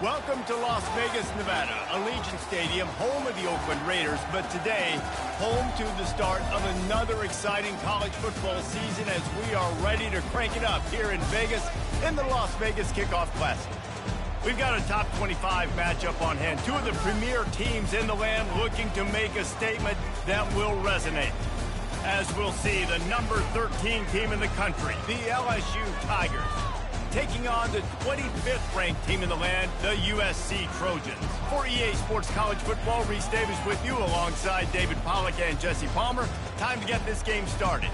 Welcome to Las Vegas, Nevada, Allegiant Stadium, home of the Oakland Raiders, but today, home to the start of another exciting college football season as we are ready to crank it up here in Vegas in the Las Vegas Kickoff Classic. We've got a top 25 matchup on hand, two of the premier teams in the land looking to make a statement that will resonate. As we'll see, the number 13 team in the country, the LSU Tigers, taking on the 25th ranked team in the land, the USC Trojans. For EA Sports College Football, Reese Davis with you alongside David Pollack and Jesse Palmer. Time to get this game started.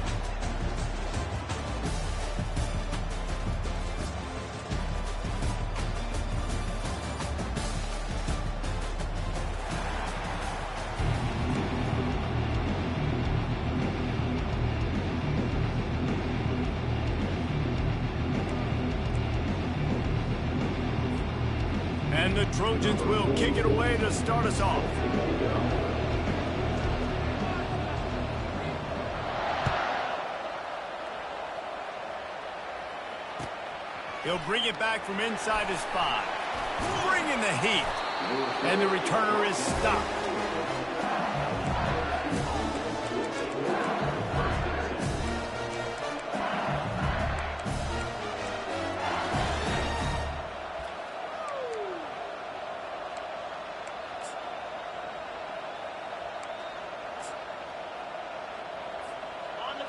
And the Trojans will kick it away to start us off. He'll bring it back from inside his 5. Bringing the heat. And the returner is stopped.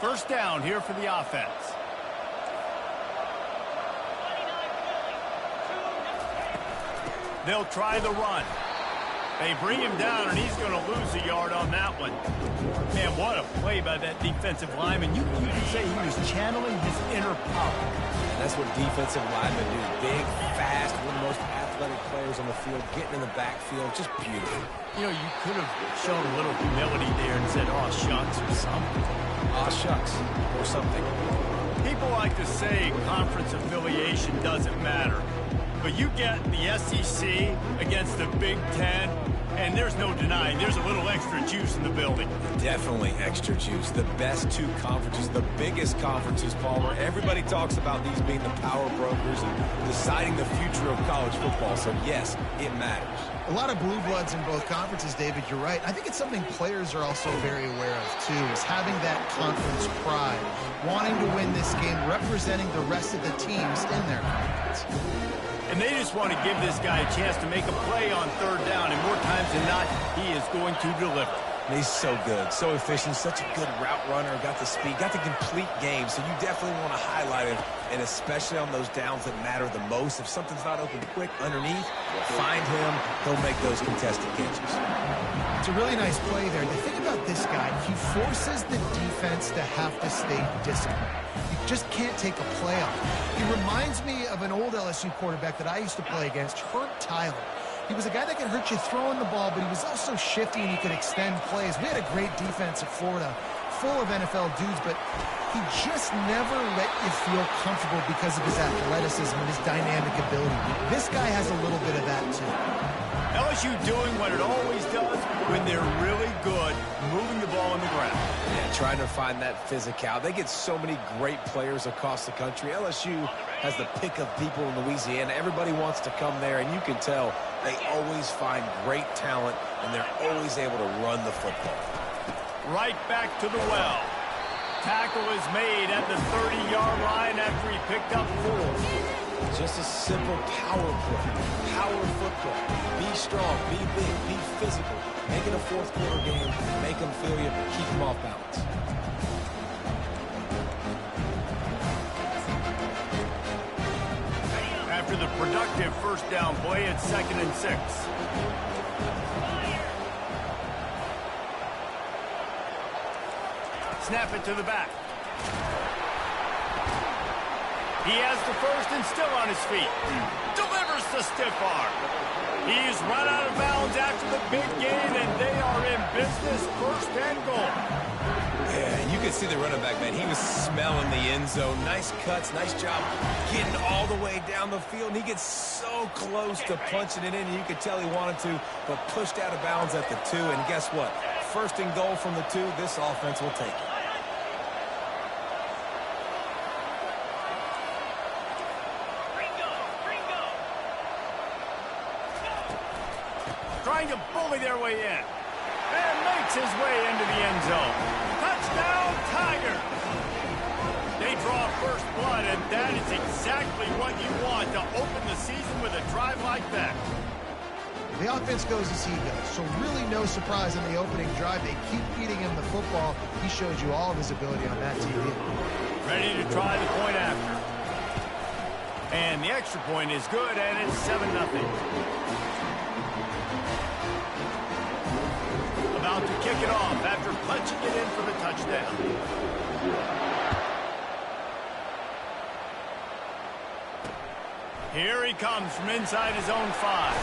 First down here for the offense. They'll try the run. They bring him down, and he's going to lose a yard on that one. Man, what a play by that defensive lineman. You can say he was channeling his inner power. And that's what defensive linemen do. Big, fast, one of the most athletic players on the field, getting in the backfield, just beautiful. You know, you could have shown a little humility there and said, oh, shucks, or something. Aw, shucks, or something. People like to say conference affiliation doesn't matter. But you get the SEC against the Big Ten, and there's no denying there's a little extra juice in the building. Definitely extra juice. The best two conferences, the biggest conferences, Palmer. Everybody talks about these being the power brokers and deciding the future of college football. So, yes, it matters. A lot of blue bloods in both conferences, David, you're right. I think it's something players are also very aware of, too, is having that conference pride, wanting to win this game, representing the rest of the teams in their conference. And they just want to give this guy a chance to make a play on third down, and more times than not, he is going to deliver. And he's so good, so efficient, such a good route runner, got the speed, got the complete game, so you definitely want to highlight him, and especially on those downs that matter the most. If something's not open quick underneath, find him, he'll make those contested catches. It's a really nice play there. The thing about this guy, he forces the defense to have to stay disciplined. You just can't take a play off. He reminds me of an old LSU quarterback that I used to play against, Herb Tyler. He was a guy that could hurt you throwing the ball, but he was also shifty and he could extend plays. We had a great defense at Florida, full of NFL dudes, but he just never let you feel comfortable because of his athleticism and his dynamic ability. This guy has a little bit of that, too. LSU doing what it always does when they're really good, moving the ball on the ground. Yeah, trying to find that physical. They get so many great players across the country. LSU has the pick of people in Louisiana. Everybody wants to come there, and you can tell they always find great talent, and they're always able to run the football. Right back to the well. Tackle is made at the 30-yard line after he picked up 4. Just a simple power play. Power football. Be strong, be big, be physical. Make it a fourth quarter game. Make them feel you. Keep them off balance. After the productive first down play, it's 2nd and 6. Snap it to the back. He has the first and still on his feet. Delivers the stiff arm. He's run out of bounds after the big gain, and they are in business, 1st and goal. Yeah, you can see the running back, man. He was smelling the end zone. Nice cuts, nice job getting all the way down the field. And he gets so close to punching it in, and you could tell he wanted to, but pushed out of bounds at the 2. And guess what? 1st and goal from the 2. This offense will take it. trying to bully their way in. And makes his way into the end zone. Touchdown, Tigers! They draw first blood, and that is exactly what you want to open the season with a drive like that. The offense goes as he goes, so really no surprise in the opening drive. They keep feeding him the football. He showed you all of his ability on that TV. Ready to try the point after. And the extra point is good, and it's 7-0. About to kick it off after punching it in for the touchdown. Here he comes from inside his own 5.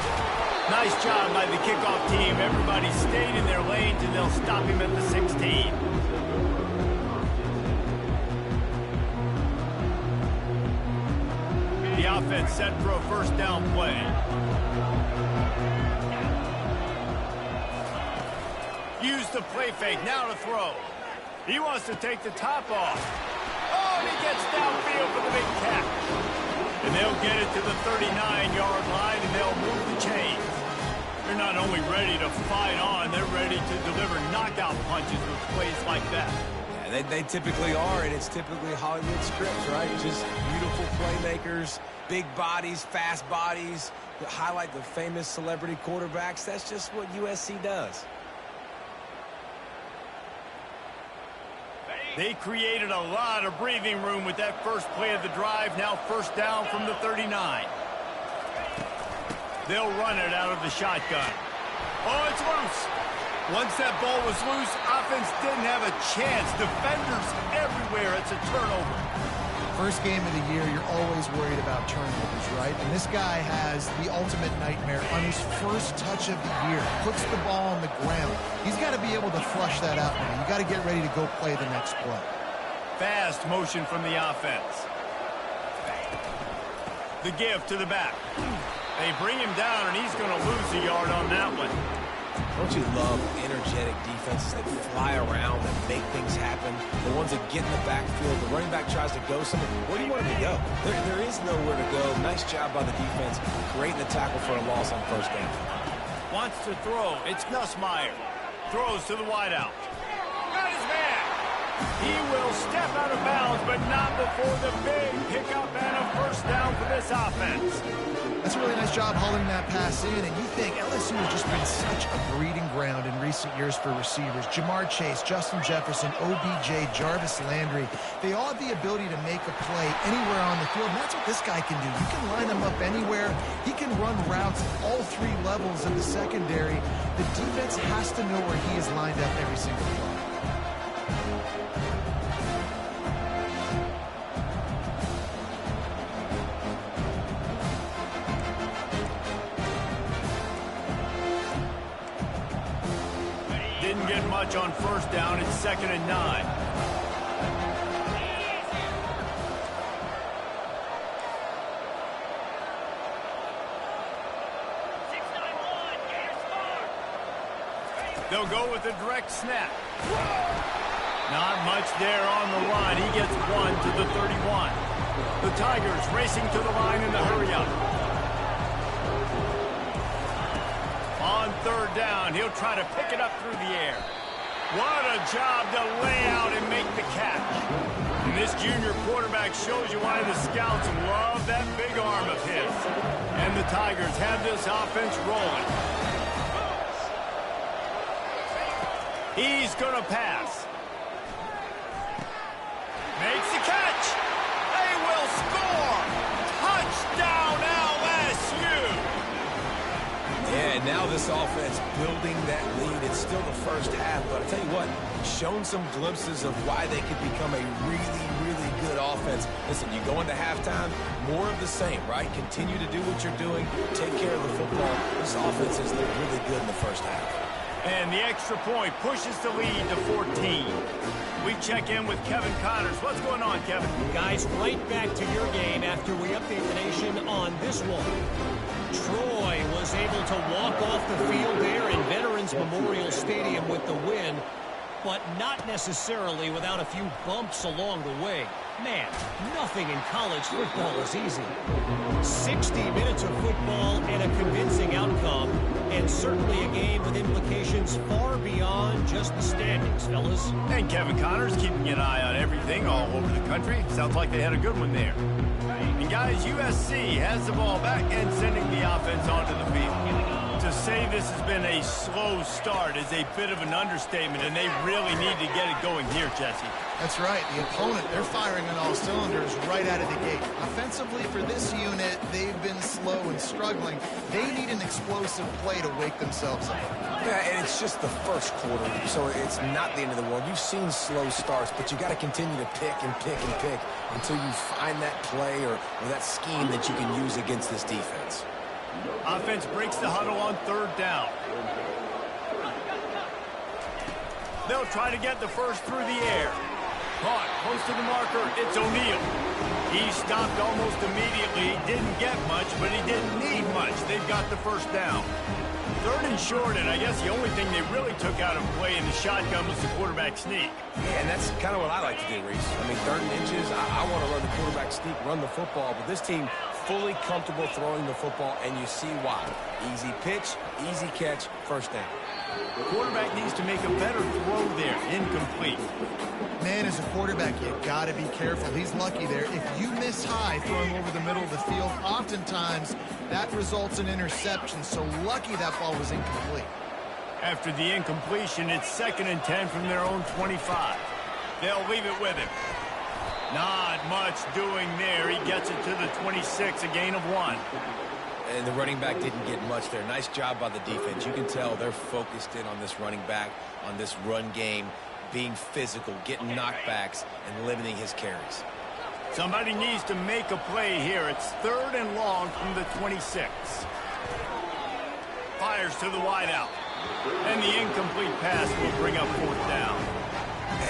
Nice job by the kickoff team. Everybody stayed in their lanes, and they'll stop him at the 16. The offense set for a first down play. Use the play fake, now to throw. He wants to take the top off. Oh, and he gets downfield for the big catch. And they'll get it to the 39-yard line, and they'll move the chains. They're not only ready to fight on, they're ready to deliver knockout punches with plays like that. Yeah, they typically are, and it's typically Hollywood scripts, right? Just beautiful playmakers, big bodies, fast bodies, that highlight the famous celebrity quarterbacks. That's just what USC does. They created a lot of breathing room with that first play of the drive. Now first down from the 39. They'll run it out of the shotgun. Oh, it's loose. Once that ball was loose, offense didn't have a chance. Defenders everywhere. It's a turnover. First game of the year, you're always worried about turnovers, right? And this guy has the ultimate nightmare on his first touch of the year. Puts the ball on the ground. He's got to be able to flush that out now. You got to get ready to go play the next play. Fast motion from the offense. The give to the back. They bring him down, and he's going to lose a yard on that one. Don't you love energetic defenses that fly around and make things happen? The ones that get in the backfield, the running back tries to go somewhere. Where do you want him to go? There is nowhere to go. Nice job by the defense. Creating the tackle for a loss on first down. Wants to throw. It's Nussmeier. Throws to the wideout. Got his man. He will step out of bounds, but not before the big pickup and a first down for this offense. That's a really nice job hauling that pass in, and you think LSU has just been such a breeding ground in recent years for receivers. Jamar Chase, Justin Jefferson, OBJ, Jarvis Landry, they all have the ability to make a play anywhere on the field, and that's what this guy can do. You can line him up anywhere. He can run routes at all 3 levels of the secondary. The defense has to know where he is lined up every single play. Didn't get much on first down. It's 2nd and 9. They'll go with a direct snap. Not much there on the line. He gets 1 to the 31. The Tigers racing to the line in the hurry-up. On 3rd down, he'll try to pick it up through the air. What a job to lay out and make the catch. And this junior quarterback shows you why the scouts love that big arm of his. And the Tigers have this offense rolling. He's going to pass. Makes the catch. They will score. Touchdown, LSU. Yeah, and now this offense building that lead. It's still the first half, but I'll tell you what, shown some glimpses of why they could become a really, really good offense. Listen, you go into halftime, more of the same, right? Continue to do what you're doing, take care of the football. This offense has looked really good in the first half. And the extra point pushes the lead to 14. We check in with Kevin Connors. What's going on, Kevin? Guys, right back to your game after we update the nation on this one. Troy was able to walk off the field there in Veterans Memorial Stadium with the win. but not necessarily without a few bumps along the way. Man, nothing in college football is easy. 60 minutes of football and a convincing outcome, and certainly a game with implications far beyond just the standings, fellas. And Kevin Connors keeping an eye on everything all over the country. Sounds like they had a good one there. And guys, USC has the ball back and sending the offense onto the field. To say this has been a slow start is a bit of an understatement, and they really need to get it going here, Jesse. That's right. The opponent, they're firing on all cylinders right out of the gate. Offensively, for this unit, they've been slow and struggling. They need an explosive play to wake themselves up. Yeah, and it's just the first quarter, so it's not the end of the world. You've seen slow starts, but you got to continue to pick and pick and pick until you find that play or that scheme that you can use against this defense. Offense breaks the huddle on third down. They'll try to get the first through the air. Caught, close to the marker, it's O'Neal. He stopped almost immediately. Didn't get much, but he didn't need much. They've got the first down. Third and short, and I guess the only thing they really took out of play in the shotgun was the quarterback sneak. Yeah, and that's kind of what I like to do, Reese. I mean, third and inches, I want to run the quarterback sneak, run the football, but this team fully comfortable throwing the football, and you see why. Easy pitch, easy catch, first down. The quarterback needs to make a better throw there. Incomplete. Man, as a quarterback, you got to be careful. He's lucky there. If you miss high throwing over the middle of the field, oftentimes that results in interception. So lucky that ball was incomplete. After the incompletion, it's 2nd and 10 from their own 25. They'll leave it with him. Not much doing there. He gets it to the 26, a gain of 1. And the running back didn't get much there. Nice job by the defense. You can tell they're focused in on this running back, on this run game, being physical, getting knockbacks, and limiting his carries. Somebody needs to make a play here. It's 3rd and long from the 26. Fires to the wideout. And the incomplete pass will bring up 4th down.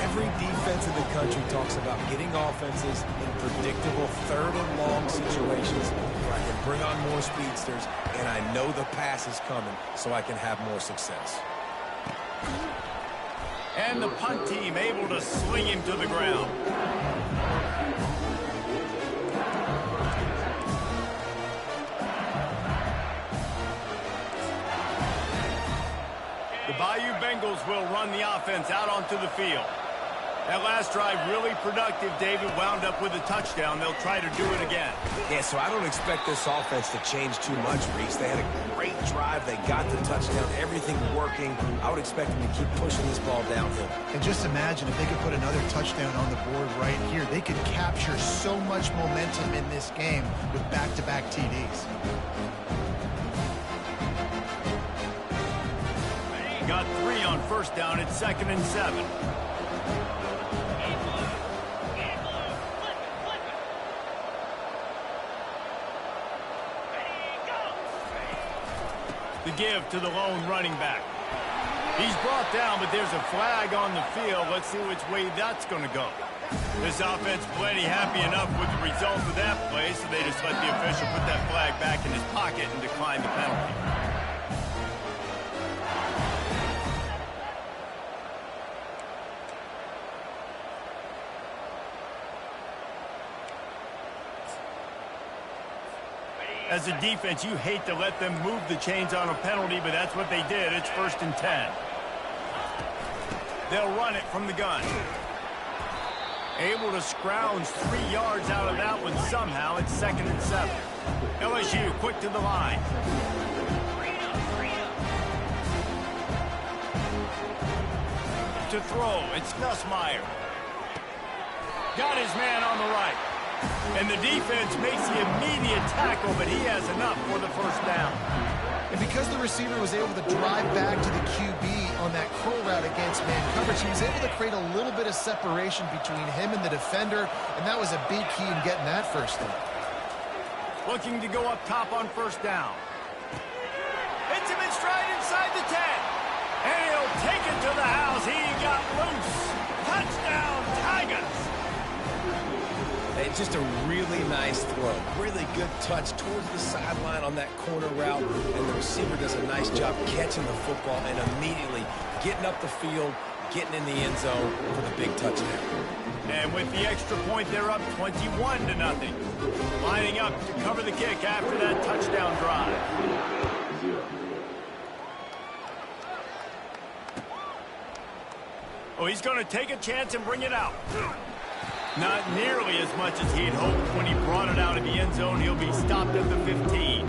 Every defense in the country talks about getting offenses in predictable 3rd and long situations where I can bring on more speedsters, and I know the pass is coming, so I can have more success. And the punt team able to sling him to the ground. The Bayou Bengals will run the offense out onto the field. That last drive really productive. David wound up with a touchdown. They'll try to do it again. Yeah, so I don't expect this offense to change too much, Reese. They had a great drive. They got the touchdown. Everything working. I would expect them to keep pushing this ball downhill. And just imagine if they could put another touchdown on the board right here. They could capture so much momentum in this game with back-to-back TDs. Got 3 on first down. It's 2nd and 7. The give to the lone running back. He's brought down, but there's a flag on the field. Let's see which way that's going to go. This offense plenty happy enough with the result of that play, so they just let the official put that flag back in his pocket and decline the penalty. As a defense, you hate to let them move the chains on a penalty, but that's what they did. It's 1st and 10. They'll run it from the gun. Able to scrounge 3 yards out of that one somehow. It's 2nd and 7. LSU quick to the line. To throw, it's Nussmeier. Got his man on the right. And the defense makes the immediate tackle, but he has enough for the first down. And because the receiver was able to drive back to the QB on that curl route against man coverage, he was able to create a little bit of separation between him and the defender, and that was a big key in getting that first down. Looking to go up top on first down. Hits him in stride inside the 10. And he'll take it to the house. He got loose. Touchdown, Tigers. It's just a really nice throw. Really good touch towards the sideline on that corner route. And the receiver does a nice job catching the football and immediately getting up the field, getting in the end zone for the big touchdown. And with the extra point, they're up 21-0. Lining up to cover the kick after that touchdown drive. Oh, he's going to take a chance and bring it out. Not nearly as much as he'd hoped when he brought it out of the end zone. He'll be stopped at the 15.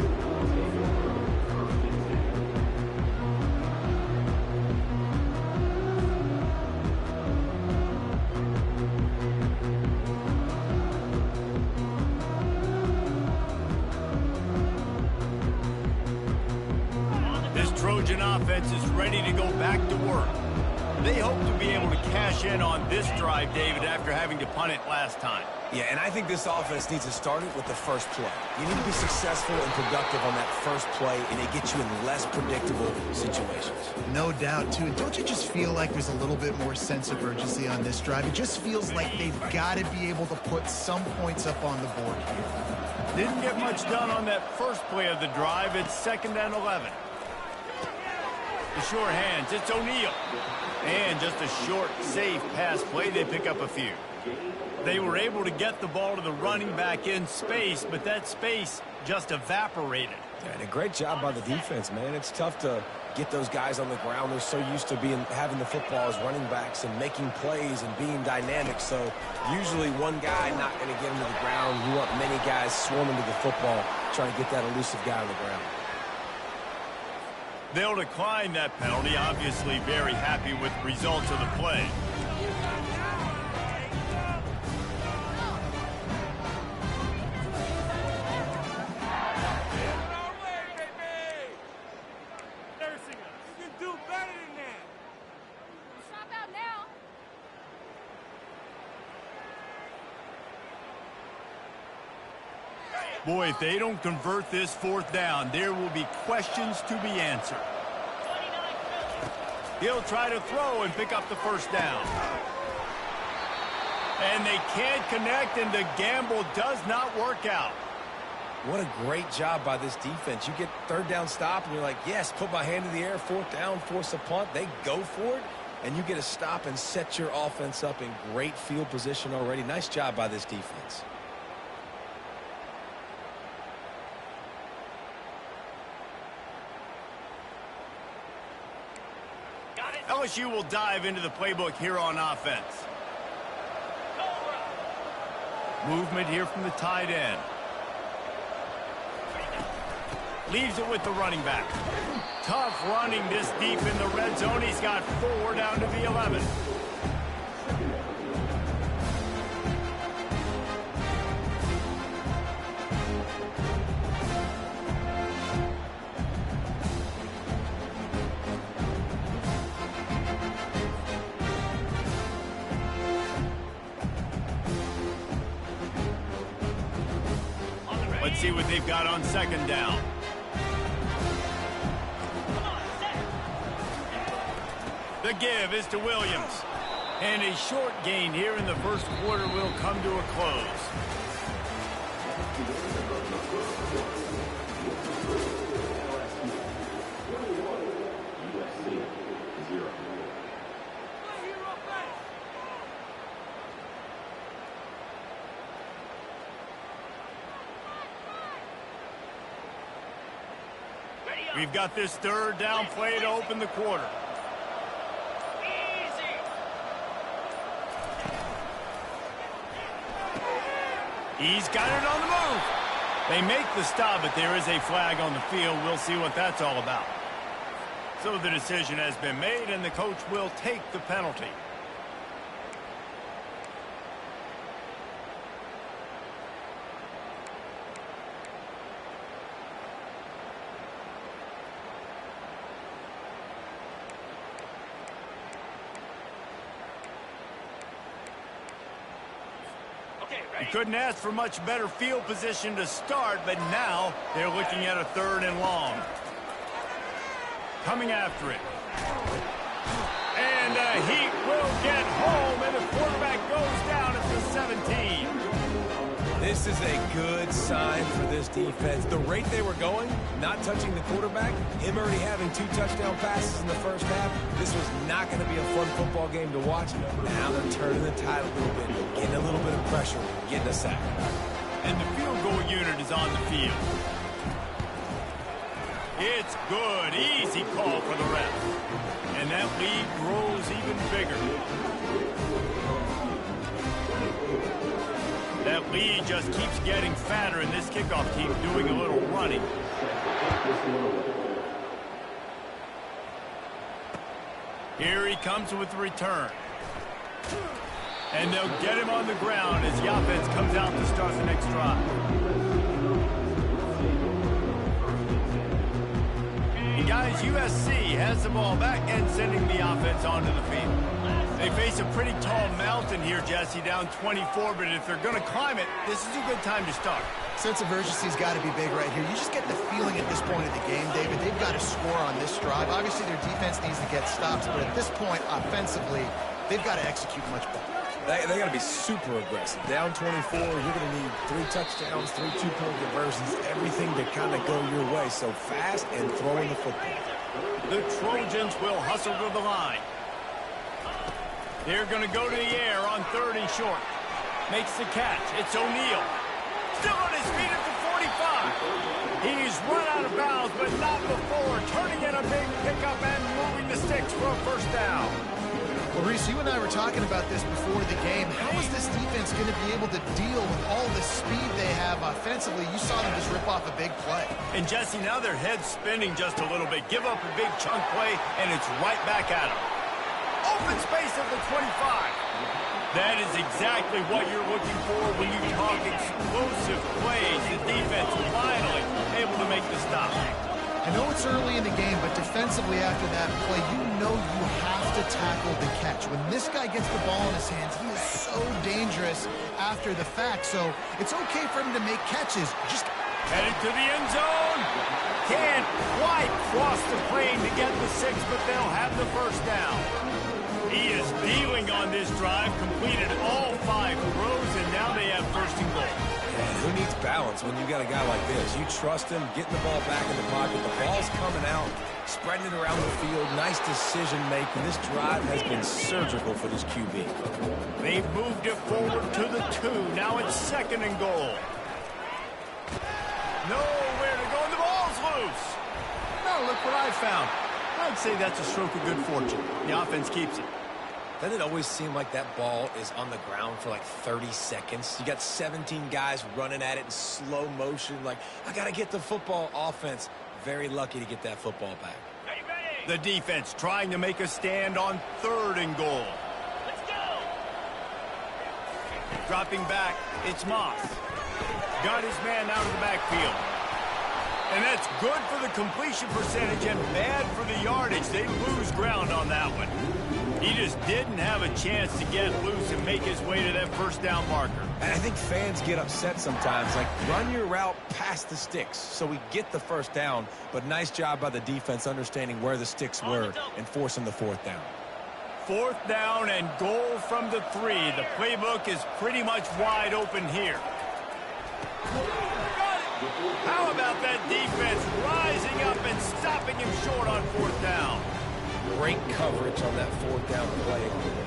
This Trojan offense is ready to go back to work. They hope to be able to cash in on this drive, David, after having to punt it last time. Yeah, and I think this offense needs to start it with the first play. You need to be successful and productive on that first play, and it gets you in less predictable situations. No doubt, too. And don't you just feel like there's a little bit more sense of urgency on this drive? It just feels like they've got to be able to put some points up on the board here. Didn't get much done on that first play of the drive. It's 2nd and 11. The sure hands, it's O'Neal. And just a short, safe pass play, they pick up a few. They were able to get the ball to the running back in space, but that space just evaporated. Yeah, and a great job by the defense, man. It's tough to get those guys on the ground. They're so used to having the football as running backs and making plays and being dynamic. So usually one guy not going to get him to the ground. You want many guys swarming to the football, trying to get that elusive guy on the ground. They'll decline that penalty, obviously very happy with the results of the play. Boy, if they don't convert this 4th down, there will be questions to be answered. He'll try to throw and pick up the 1st down. And they can't connect, and the gamble does not work out. What a great job by this defense. You get 3rd down stop, and you're like, yes, put my hand in the air, 4th down, force a punt. They go for it, and you get a stop and set your offense up in great field position already. Nice job by this defense. LSU will dive into the playbook here on offense. Movement here from the tight end. Leaves it with the running back. Tough running this deep in the red zone. He's got 4 down to the 11. Let's see what they've got on 2nd down. The give is to Williams. And a short gain here in the 1st quarter will come to a close. We've got this 3rd down play to open the quarter. He's got it on the move. They make the stop, but there is a flag on the field. We'll see what that's all about. So the decision has been made, and the coach will take the penalty. You couldn't ask for much better field position to start, but now they're looking at a 3rd and long. Coming after it. And he will get home, and the quarterback goes down at the 17. This is a good sign for this defense. The rate they were going, not touching the quarterback, him already having 2 touchdown passes in the first half, this was not going to be a fun football game to watch. Now they're turning the tide a little bit, getting a little bit of pressure, getting a sack. And the field goal unit is on the field. It's good. Easy call for the ref. And that lead grows even bigger. That lead just keeps getting fatter, and this kickoff team doing a little running. Here he comes with the return. And they'll get him on the ground as the offense comes out to start the next drive. And guys, USC has the ball back and sending the offense onto the field. They face a pretty tall mountain here, Jesse, down 24, but if they're going to climb it, this is a good time to start. Sense of urgency's got to be big right here. You just get the feeling at this point of the game, David, they've got to score on this drive. Obviously, their defense needs to get stops, but at this point, offensively, they've got to execute much better. They got to be super aggressive. Down 24, you're going to need 3 touchdowns, 3 two-point conversions, everything to kind of go your way. So fast and throwing the football. The Trojans will hustle to the line. They're going to go to the air on 3rd and short. Makes the catch. It's O'Neal. Still on his feet at the 45. He's run out of bounds, but not before. Turning in a big pickup and moving the sticks for a first down. Well, Reese, you and I were talking about this before the game. How is this defense going to be able to deal with all the speed they have offensively? You saw them just rip off a big play. And, Jesse, now their head's spinning just a little bit. Give up a big chunk play, and it's right back at them. Open space at the 25. That is exactly what you're looking for when you talk explosive plays. The defense finally able to make the stop. I know it's early in the game, but defensively after that play, you know you have to tackle the catch. When this guy gets the ball in his hands, he is so dangerous after the fact. So it's okay for him to make catches. Just headed to the end zone. Can't quite cross the plane to get the 6, but they'll have the first down. He is dealing on this drive, completed all 5 throws, and now they have 1st and goal. And who needs balance when you got a guy like this? You trust him, getting the ball back in the pocket. The ball's coming out, spreading it around the field. Nice decision-making. This drive has been surgical for this QB. They've moved it forward to the 2. Now it's 2nd and goal. Nowhere to go, and the ball's loose. Now look what I found. I'd say that's a stroke of good fortune. The offense keeps it. Doesn't it always seem like that ball is on the ground for like 30 seconds? You got 17 guys running at it in slow motion. Like, I got to get the football. Offense, very lucky to get that football back. The defense trying to make a stand on 3rd and goal. Let's go. Dropping back, it's Moss. Got his man out of the backfield. And that's good for the completion percentage and bad for the yardage. They lose ground on that one. He just didn't have a chance to get loose and make his way to that 1st down marker. And I think fans get upset sometimes. Like, run your route past the sticks so we get the 1st down. But nice job by the defense understanding where the sticks were and forcing the 4th down. 4th down and goal from the 3. The playbook is pretty much wide open here. How about that defense rising up and stopping him short on 4th down? Great coverage on that 4th down play.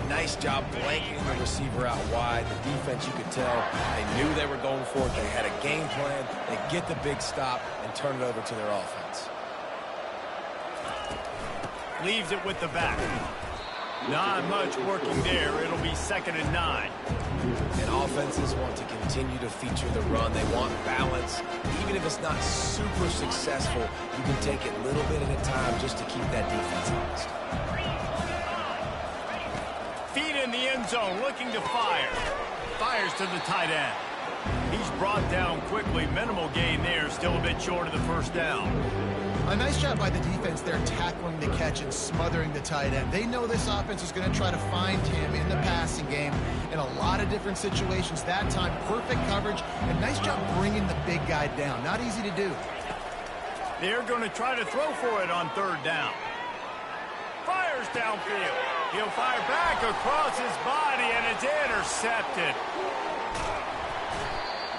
Nice job blanketing the receiver out wide. The defense, you could tell, they knew they were going for it. They had a game plan. They get the big stop and turn it over to their offense. Leaves it with the back. Not much working there. It'll be 2nd and 9. And offenses want to continue to feature the run. They want balance. Even if it's not super successful, you can take it a little bit at a time just to keep that defense honest. Feet in the end zone, looking to fire. Fires to the tight end. He's brought down quickly. Minimal gain there. Still a bit short of the 1st down. A nice job by the defense there, tackling the catch and smothering the tight end. They know this offense is going to try to find him in the passing game in a lot of different situations. That time, perfect coverage, and nice job bringing the big guy down. Not easy to do. They're going to try to throw for it on 3rd down. Fires downfield. He'll fire back across his body, and it's intercepted.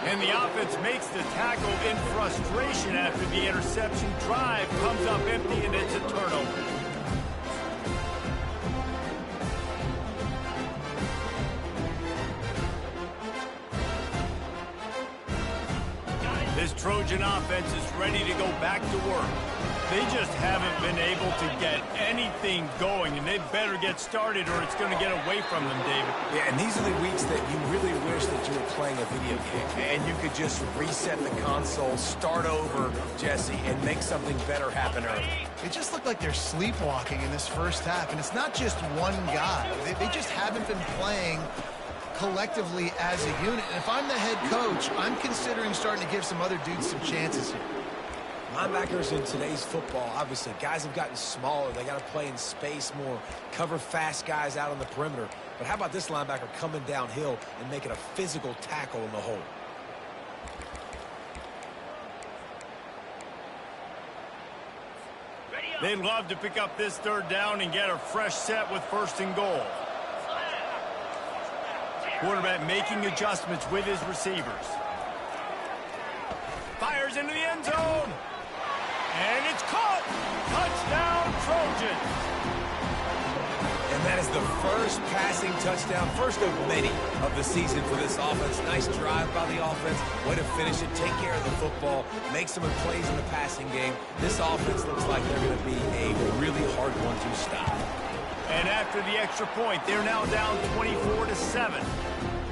And the offense makes the tackle in frustration after the interception. Drive comes up empty, and it's a turnover. This Trojan offense is ready to go back to work. They just haven't been able to get anything going, and they better get started or it's going to get away from them, David. Yeah, and these are the weeks that you really wish that you were playing a video game, and you could just reset the console, start over, Jesse, and make something better happen early. They just look like they're sleepwalking in this first half, and it's not just one guy. They just haven't been playing collectively as a unit. And if I'm the head coach, I'm considering starting to give some other dudes some chances here. Linebackers in today's football, obviously, guys have gotten smaller. They got to play in space more, cover fast guys out on the perimeter. But how about this linebacker coming downhill and making a physical tackle in the hole? They'd love to pick up this third down and get a fresh set with 1st and goal. Quarterback making adjustments with his receivers. Fires into the end zone. And it's caught. Touchdown, Trojans. And that is the first passing touchdown, first of many of the season for this offense. Nice drive by the offense. Way to finish it, take care of the football, make some plays in the passing game. This offense looks like they're going to be a really hard one to stop. And after the extra point, they're now down 24-7.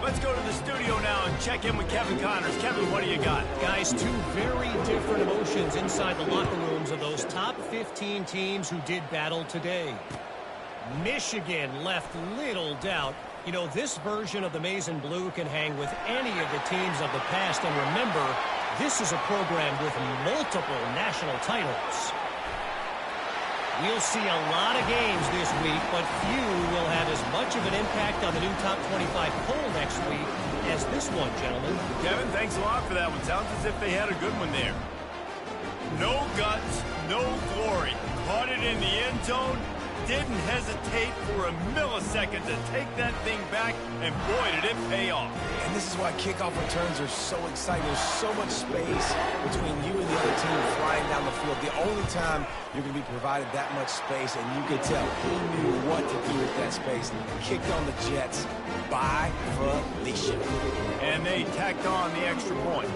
Let's go to the studio now and check in with Kevin Connors. Kevin, what do you got? Guys, two very different emotions inside the locker rooms of those top 15 teams who did battle today. Michigan left little doubt. You know, this version of the Maize and Blue can hang with any of the teams of the past. And remember, this is a program with multiple national titles. We'll see a lot of games this week, but few will have as much of an impact on the new top 25 poll next week as this one, gentlemen. Kevin, thanks a lot for that one. Sounds as if they had a good one there. No guts, no glory. Caught it in the end zone. Didn't hesitate for a millisecond to take that thing back, and boy, did it pay off. And this is why kickoff returns are so exciting. There's so much space between you and the other team flying down the field. The only time you're going to be provided that much space, and you could tell he knew what to do with that space. Kicked on the Jets by Felicia. And they tacked on the extra point.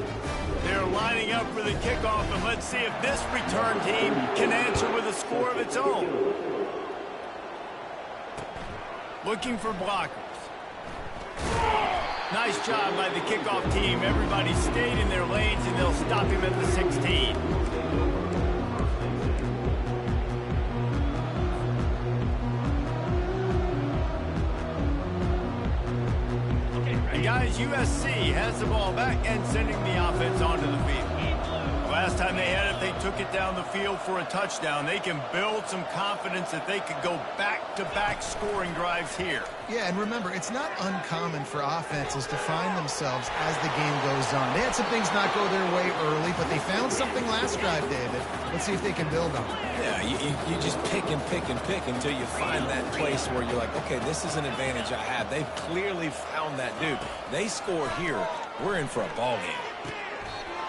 They're lining up for the kickoff, and let's see if this return team can answer with a score of its own. Looking for blockers. Nice job by the kickoff team. Everybody stayed in their lanes, and they'll stop him at the 16. And guys, USC has the ball back and sending the offense onto the field. Last time they had it, they took it down the field for a touchdown. They can build some confidence that they could go back-to-back scoring drives here. Yeah, and remember, it's not uncommon for offenses to find themselves as the game goes on. They had some things not go their way early, but they found something last drive, David. Let's see if they can build on it. Yeah, you just pick and pick and pick until you find that place where you're like, okay, this is an advantage I have. They've clearly found that dude. They score here. We're in for a ball game.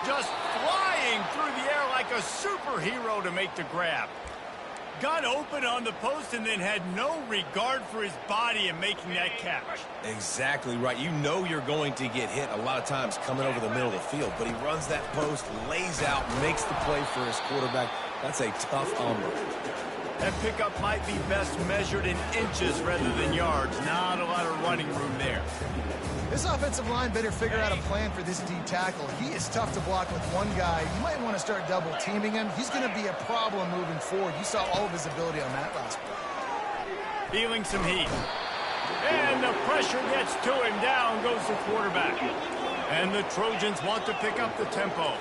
Just flying through the air like a superhero to make the grab. Got open on the post and then had no regard for his body in making that catch. Exactly right. You know you're going to get hit a lot of times coming over the middle of the field, but he runs that post, lays out, makes the play for his quarterback. That's a tough hombre. That pickup might be best measured in inches rather than yards. Not a lot of running room there. This offensive line better figure out a plan for this D tackle. He is tough to block with one guy. You might want to start double teaming him. He's going to be a problem moving forward. You saw all of his ability on that last play. Feeling some heat. And the pressure gets to him. Down goes the quarterback. And the Trojans want to pick up the tempo.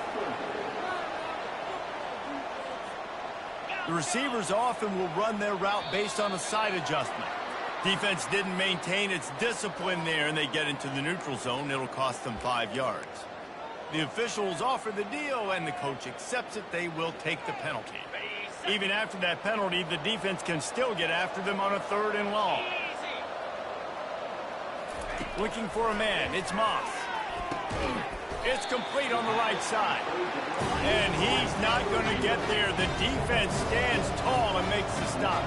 The receivers often will run their route based on a side adjustment. Defense didn't maintain its discipline there, and they get into the neutral zone. It'll cost them 5 yards. The officials offer the deal, and the coach accepts it. They will take the penalty. Even after that penalty, the defense can still get after them on a 3rd and long. Looking for a man. It's Moss. It's complete on the right side. And he's not going to get there. The defense stands tall and makes the stop.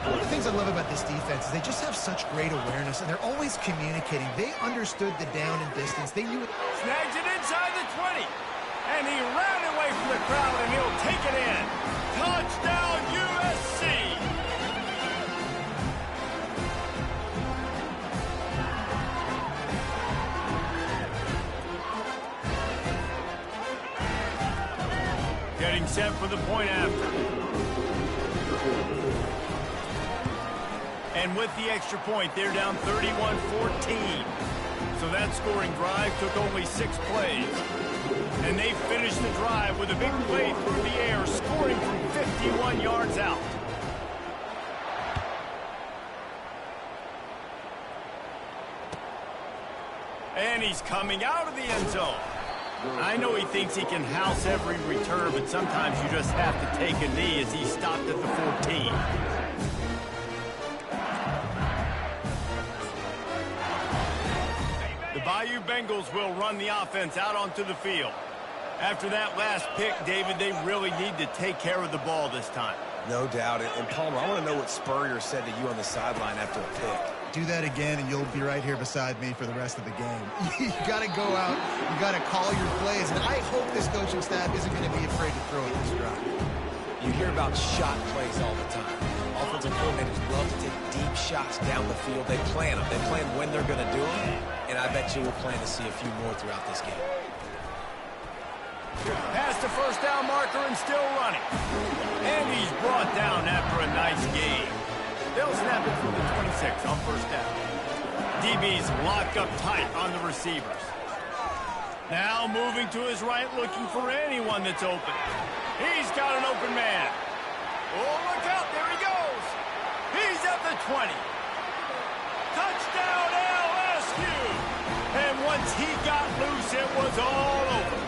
One of the things I love about this defense is they just have such great awareness, and they're always communicating. They understood the down and distance. They knew it. Snags it inside the 20. And he ran away from the crowd, and he'll take it in. Touchdown, USC! Getting set for the point after. And with the extra point, they're down 31-14. So that scoring drive took only 6 plays. And they finished the drive with a big play through the air, scoring from 51 yards out. And he's coming out of the end zone. I know he thinks he can house every return, but sometimes you just have to take a knee as he stopped at the 14. The Bayou Bengals will run the offense out onto the field. After that last pick, David, they really need to take care of the ball this time. No doubt. And Palmer, I want to know what Spurrier said to you on the sideline after a pick. Do that again, and you'll be right here beside me for the rest of the game. You got to go out. You got to call your plays, and I hope this coaching staff isn't going to be afraid to throw it this drive. You hear about shot plays all the time. Offensive coordinators love to take deep shots down the field. They plan them. They plan when they're going to do them, and I bet you we'll plan to see a few more throughout this game. Past the first down marker and still running. And he's brought down after a nice game. They'll snap it from the 26 on first down. DB's locked up tight on the receivers. Now moving to his right, looking for anyone that's open. He's got an open man. Oh, look out. There he goes. He's at the 20. Touchdown, LSU. And once he got loose, it was all over.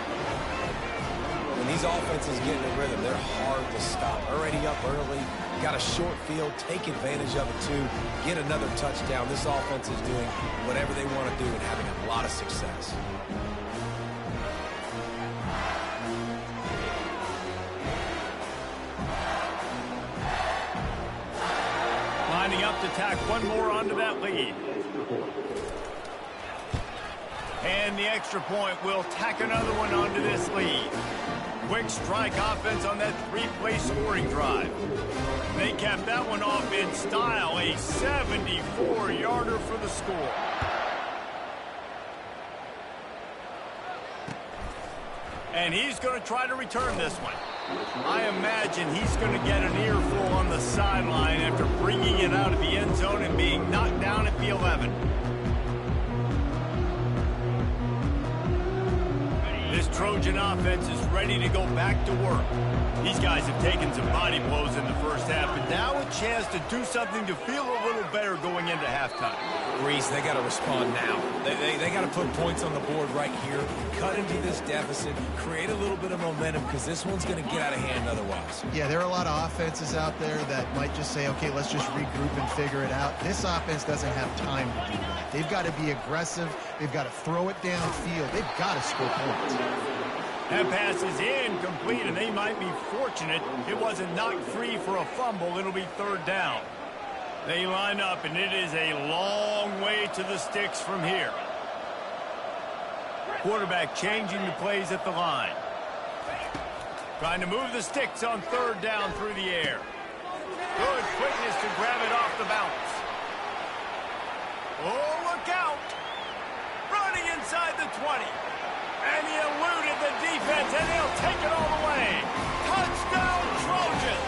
When these offenses get in a rhythm, they're hard to stop. Already up early, got a short field, take advantage of it too, get another touchdown. This offense is doing whatever they want to do and having a lot of success. Lining up to tack one more onto that lead. And the extra point will tack another one onto this lead. Quick strike offense on that 3-play scoring drive. They capped that one off in style, a 74-yarder for the score. And he's going to try to return this one. I imagine he's going to get an earful on the sideline after bringing it out of the end zone and being knocked down at the 11. This Trojan offense is ready to go back to work. These guys have taken some body blows in the first half, but now a chance to do something to feel a little better going into halftime. Reese, they got to respond now. They got to put points on the board right here, cut into this deficit, create a little bit of momentum, because this one's going to get out of hand otherwise. Yeah, there are a lot of offenses out there that might just say, okay, let's just regroup and figure it out. This offense doesn't have time to do that. They've got to be aggressive. They've got to throw it downfield. They've got to score points. That pass is incomplete, and they might be fortunate it wasn't knocked free for a fumble. It'll be third down. They line up, and it is a long way to the sticks from here. Quarterback changing the plays at the line. Trying to move the sticks on third down through the air. Good quickness to grab it off the bounce. Oh, look out. Running inside the 20. And he eluded the defense, and he'll take it all the way. Touchdown, Trojans!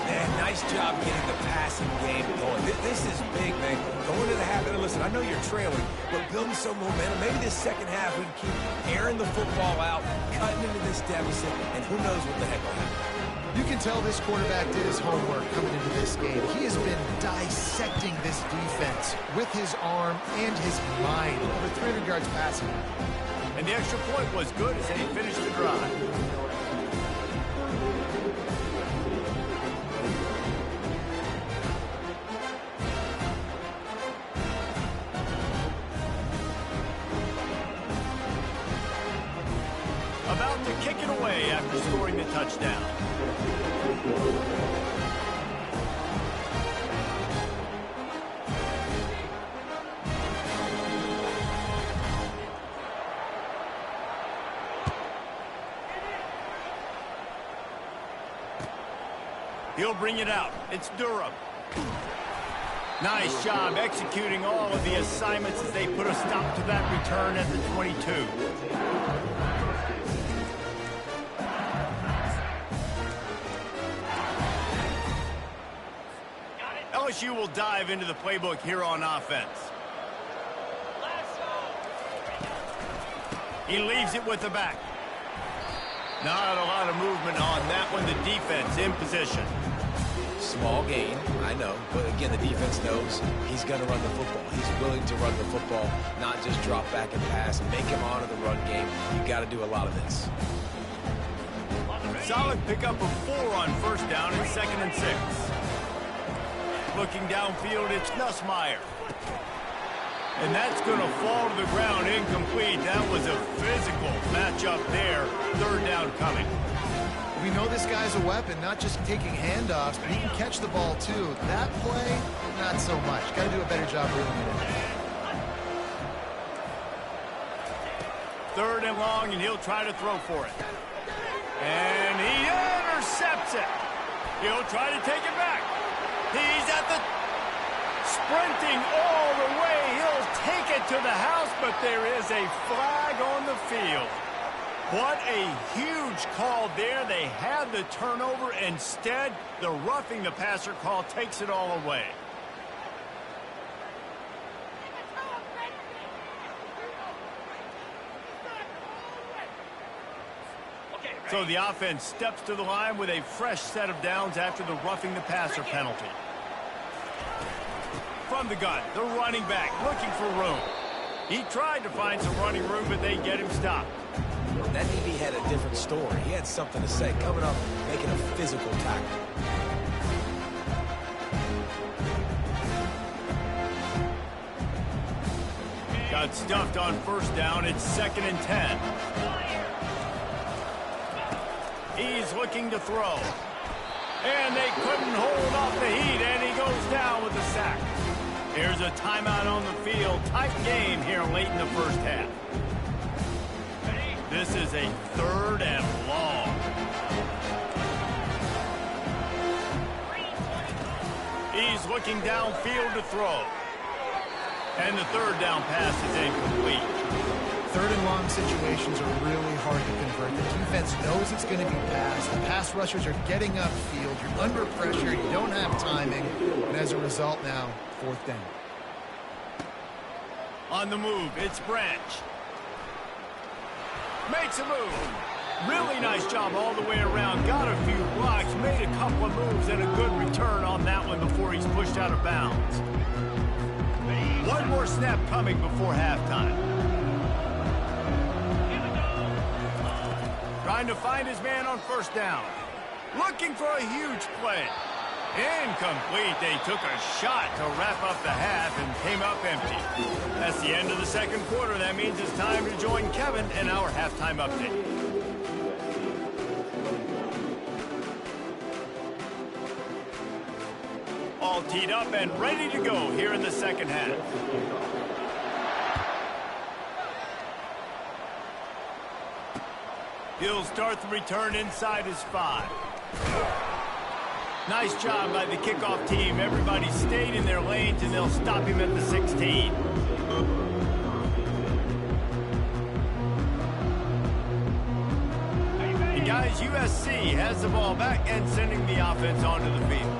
Man, nice job getting the passing game going. This is big, man. Going to the half, and listen, I know you're trailing, but building some momentum. Maybe this second half we can keep airing the football out, cutting into this deficit, and who knows what the heck will happen. You can tell this quarterback did his homework coming into this game. He has been dissecting this defense with his arm and his mind. Over 300 yards passing. And the extra point was good as they finished the drive. to kick it away after scoring the touchdown. He'll bring it out. It's Durham. Nice job executing all of the assignments as they put a stop to that return at the 22. LSU will dive into the playbook here on offense. He leaves it with the back. Not a lot of movement on that one. The defense in position. Small gain, I know. But again, the defense knows he's going to run the football. He's willing to run the football, not just drop back and pass, make him honor the run game. You got to do a lot of this. Solid pickup of 4 on first down and 2nd and 6. Looking downfield, it's Nussmeier. And that's going to fall to the ground incomplete. That was a physical matchup there. 3rd down coming. We know this guy's a weapon, not just taking handoffs, but he can catch the ball too. That play, not so much. Got to do a better job reeling it in. 3rd and long, and he'll try to throw for it. And he intercepts it. He'll try to take it back. He's at the sprinting all the way. He'll take it to the house, but there is a flag on the field. What a huge call there. They had the turnover. Instead, the roughing the passer call takes it all away. So the offense steps to the line with a fresh set of downs after the roughing the passer penalty. From the gun, the running back looking for room. He tried to find some running room, but they get him stopped. That DB had a different story. He had something to say, coming up, making a physical tackle. Got stuffed on first down. It's 2nd and 10. He's looking to throw. And they couldn't hold off the heat, and he goes down with a sack. Here's a timeout on the field. Tight game here late in the first half. This is a 3rd and long. He's looking downfield to throw. And the 3rd down pass is incomplete. 3rd and long situations are really hard to convert. The defense knows it's going to be passed. The pass rushers are getting upfield. You're under pressure. You don't have timing. And as a result now, 4th down. On the move, it's Branch. Makes a move. Really nice job all the way around. Got a few blocks, made a couple of moves, and a good return on that one before he's pushed out of bounds. One more snap coming before halftime. Trying to find his man on first down. Looking for a huge play. Incomplete. They took a shot to wrap up the half and came up empty. That's the end of the 2nd quarter. That means it's time to join Kevin in our halftime update. All teed up and ready to go here in the 2nd half. He'll start the return inside his 5. Nice job by the kickoff team. Everybody stayed in their lanes, and they'll stop him at the 16. And guys, USC has the ball back and sending the offense onto the field.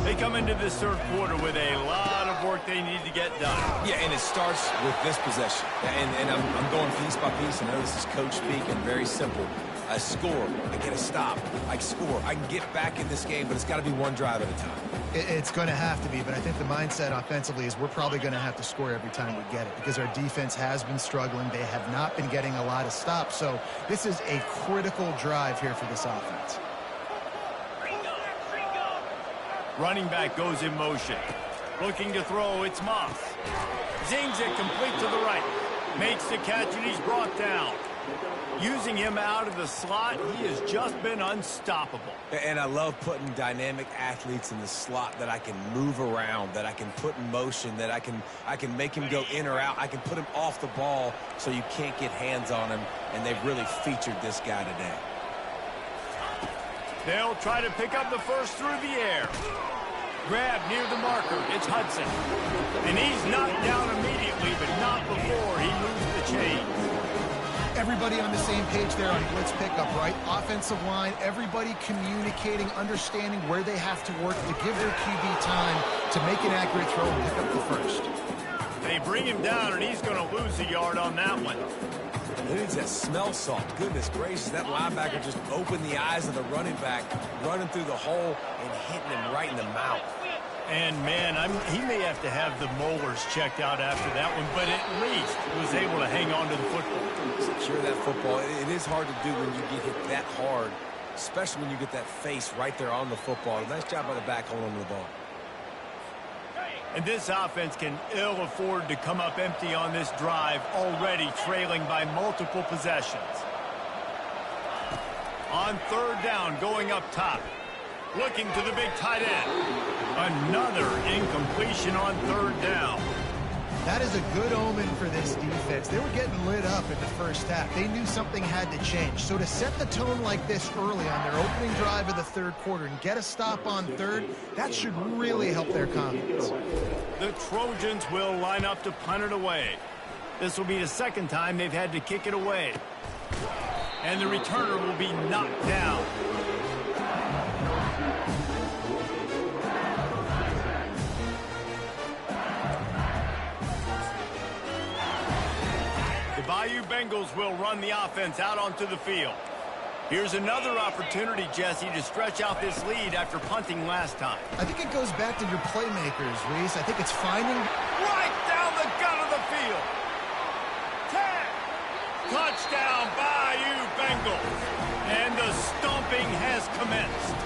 They come into this 3rd quarter with a lot of work they need to get done. Yeah, and it starts with this possession. And I'm going piece by piece. I know this is coach speak and very simple. I score, I get a stop, I score. I can get back in this game, but it's got to be one drive at a time. It's going to have to be, but I think the mindset offensively is we're probably going to have to score every time we get it because our defense has been struggling. They have not been getting a lot of stops, so this is a critical drive here for this offense. Running back goes in motion. Looking to throw, it's Moss. Zings it complete to the right. Makes the catch, and he's brought down. Using him out of the slot, he has just been unstoppable. And I love putting dynamic athletes in the slot that I can move around, that I can put in motion, that I can make him go in or out. I can put him off the ball so you can't get hands on him, and they've really featured this guy today. They'll try to pick up the first through the air. Grab near the marker. It's Hudson. And he's knocked down immediately, but not before he moves the chain. Everybody on the same page there on blitz pickup, right? Offensive line, everybody communicating, understanding where they have to work to give their QB time to make an accurate throw and pick up the first. They bring him down, and he's going to lose a yard on that one. Who needs that smell salt? Goodness gracious, that linebacker just opened the eyes of the running back, running through the hole and hitting him right in the mouth. And, man, he may have to have the molars checked out after that one, but at least was able to hang on to the football. Secure that football. It is hard to do when you get hit that hard, especially when you get that face right there on the football. Nice job by the back holding on to the ball. And this offense can ill afford to come up empty on this drive, already trailing by multiple possessions. On third down, going up top. Looking to the big tight end. Another incompletion on third down. That is a good omen for this defense. They were getting lit up in the first half. They knew something had to change. So to set the tone like this early on their opening drive of the third quarter and get a stop on third, that should really help their confidence. The Trojans will line up to punt it away. This will be the second time they've had to kick it away. And the returner will be knocked down. The Bayou Bengals will run the offense out onto the field. Here's another opportunity, Jesse, to stretch out this lead after punting last time. I think it goes back to your playmakers, Reese. I think it's finding... Right down the gut of the field. 10. Touchdown, Bayou Bengals. And the stomping has commenced.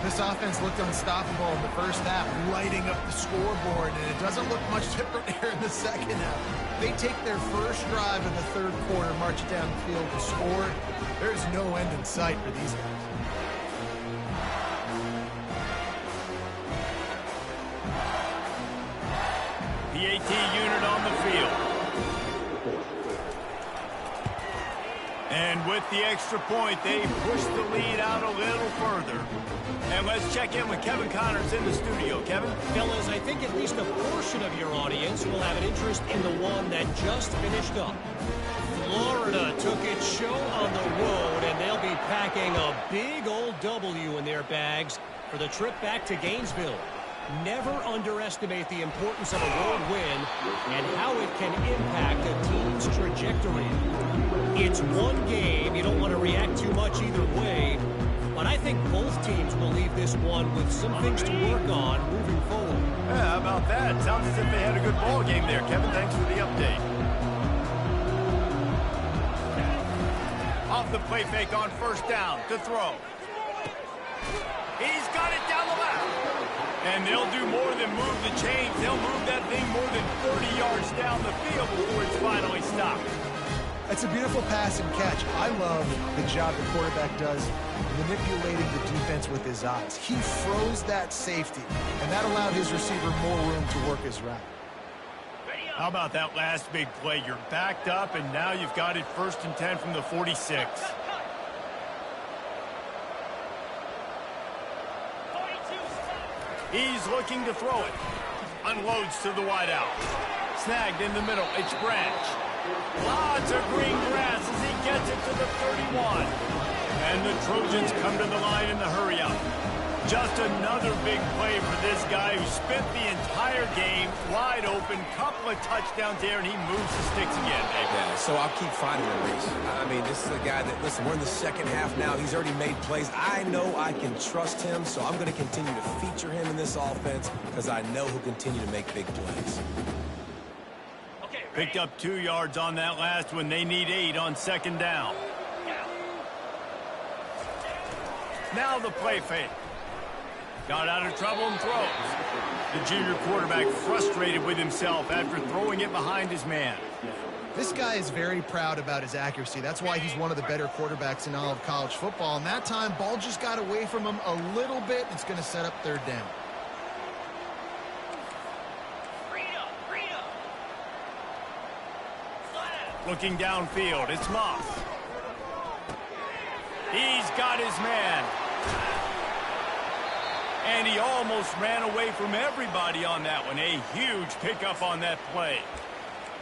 This offense looked unstoppable in the first half, lighting up the scoreboard, and it doesn't look much different here in the second half. They take their first drive in the third quarter, march it down the field to score. There's no end in sight for these guys. The AT unit on the field. And with the extra point, they push the lead out a little further. And let's check in with Kevin Connors in the studio. Kevin? Fellas, I think at least a portion of your audience will have an interest in the one that just finished up. Florida took its show on the road, and they'll be packing a big old W in their bags for the trip back to Gainesville. Never underestimate the importance of a road win and how it can impact a team's trajectory. It's one game. You don't want to react too much either way. But I think both teams will leave this one with some things to work on moving forward. Yeah, how about that? Sounds as if they had a good ball game there. Kevin, thanks for the update. Off the play fake on first down to throw. He's got it down the left. And they'll do more than move the chains. They'll move that thing more than 30 yards down the field before it's finally stopped. It's a beautiful pass and catch. I love the job the quarterback does manipulating the defense with his eyes. He froze that safety, and that allowed his receiver more room to work his route. How about that last big play? You're backed up, and now you've got it 1st and 10 from the 46. He's looking to throw it. Unloads to the wideout. Snagged in the middle. It's Branch. Lots of green grass as he gets it to the 31. And the Trojans come to the line in the hurry-up. Just another big play for this guy who spent the entire game wide open. Couple of touchdowns there, and he moves the sticks again, Dave. Yeah, so I'll keep finding him, Reese. I mean, this is a guy that, listen, we're in the second half now. He's already made plays. I know I can trust him, so I'm going to continue to feature him in this offense because I know he'll continue to make big plays. Picked up 2 yards on that last one. They need 8 on second down. Now the play fake. Got out of trouble and throws. The junior quarterback frustrated with himself after throwing it behind his man. This guy is very proud about his accuracy. That's why he's one of the better quarterbacks in all of college football. And that time, ball just got away from him a little bit. It's going to set up third down. Looking downfield, it's Moss. He's got his man. And he almost ran away from everybody on that one. A huge pickup on that play.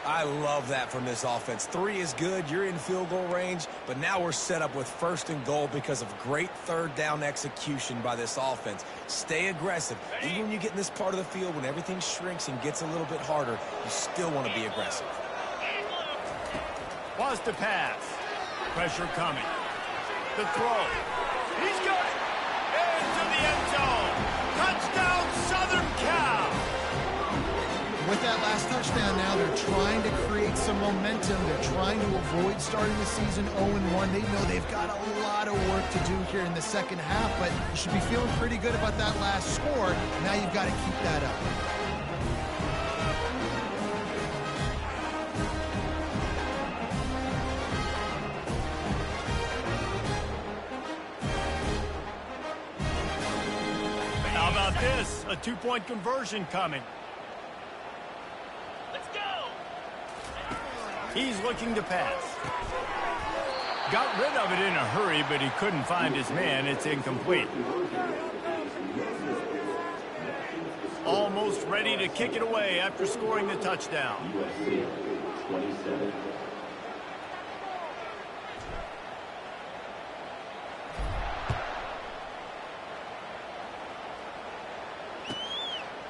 I love that from this offense. 3 is good. You're in field goal range, but now we're set up with 1st and goal because of great third down execution by this offense. Stay aggressive. Even when you get in this part of the field, when everything shrinks and gets a little bit harder, you still want to be aggressive. Wants to pass. Pressure coming. The throw. He's got it. Into the end zone. Touchdown, Southern Cal. With that last touchdown now, they're trying to create some momentum. They're trying to avoid starting the season 0-1. They know they've got a lot of work to do here in the second half, but you should be feeling pretty good about that last score. Now you've got to keep that up. How about this? A 2-point conversion coming. Let's go! He's looking to pass. Got rid of it in a hurry, but he couldn't find his man. It's incomplete. Almost ready to kick it away after scoring the touchdown.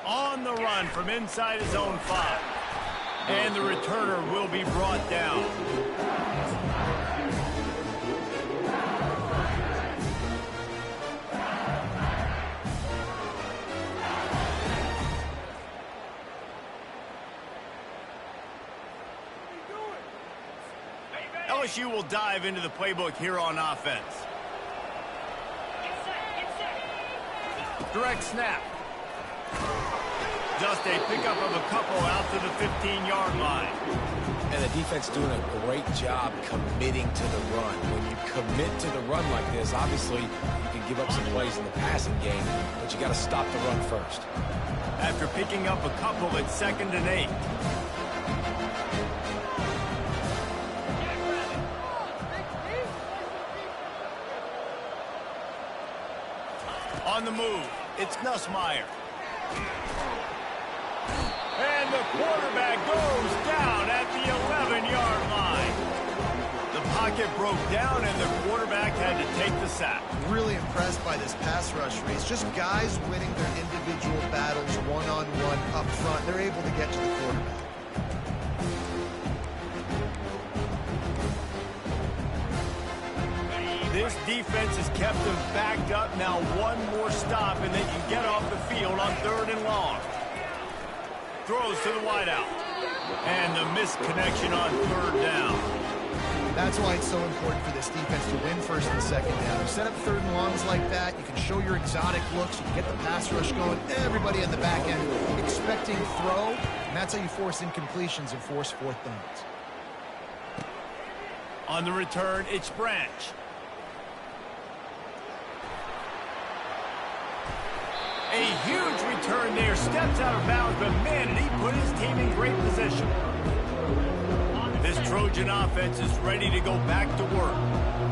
On the run from inside his own 5. And the returner will be brought down. LSU will dive into the playbook here on offense. Direct snap. Just a pickup of a couple out to the 15-yard line. And the defense doing a great job committing to the run. When you commit to the run like this, obviously you can give up some plays in the passing game, but you got to stop the run first. After picking up a couple, it's 2nd and 8. On the move, it's Nussmeier. And the quarterback goes down at the 11-yard line. The pocket broke down, and the quarterback had to take the sack. Really impressed by this pass rush race. Just guys winning their individual battles one-on-one up front. They're able to get to the quarterback. This defense has kept them backed up. Now one more stop, and they can get off the field on 3rd and long. Throws to the wideout. And the missed connection on 3rd down. That's why it's so important for this defense to win 1st and 2nd down. You set up 3rd and longs like that, you can show your exotic looks, you can get the pass rush going, everybody on the back end expecting throw, and that's how you force incompletions and force 4th downs. On the return, it's Branch. A huge return there, steps out of bounds, but man, did he put his team in great position. This Trojan offense is ready to go back to work.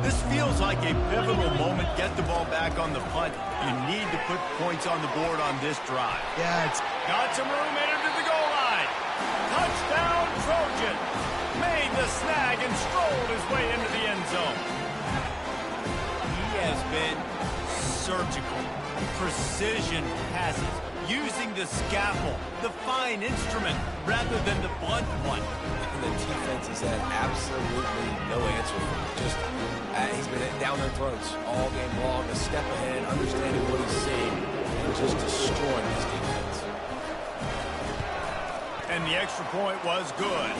This feels like a pivotal moment. Get the ball back on the punt. You need to put points on the board on this drive. Yeah, it's got some room, entered to the goal line. Touchdown, Trojan. Made the snag and strolled his way into the end zone. He has been surgical. Precision passes, using the scaffold, the fine instrument, rather than the blunt one. And the defense has had absolutely no answer for him. Just, he's been down their throats all game long, a step ahead, understanding what he's seeing, and just destroying his defense. And the extra point was good.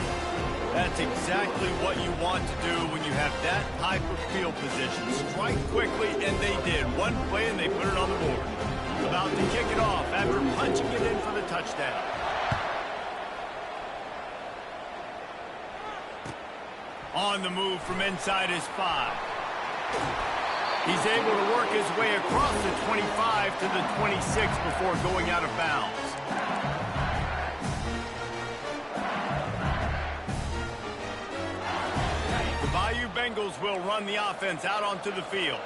That's exactly what you want to do when you have that type of field position. Strike quickly, and they did. One play, and they put it on the board. About to kick it off after punching it in for the touchdown. On the move from inside his 5. He's able to work his way across the 25 to the 26 before going out of bounds. The Bayou Bengals will run the offense out onto the field.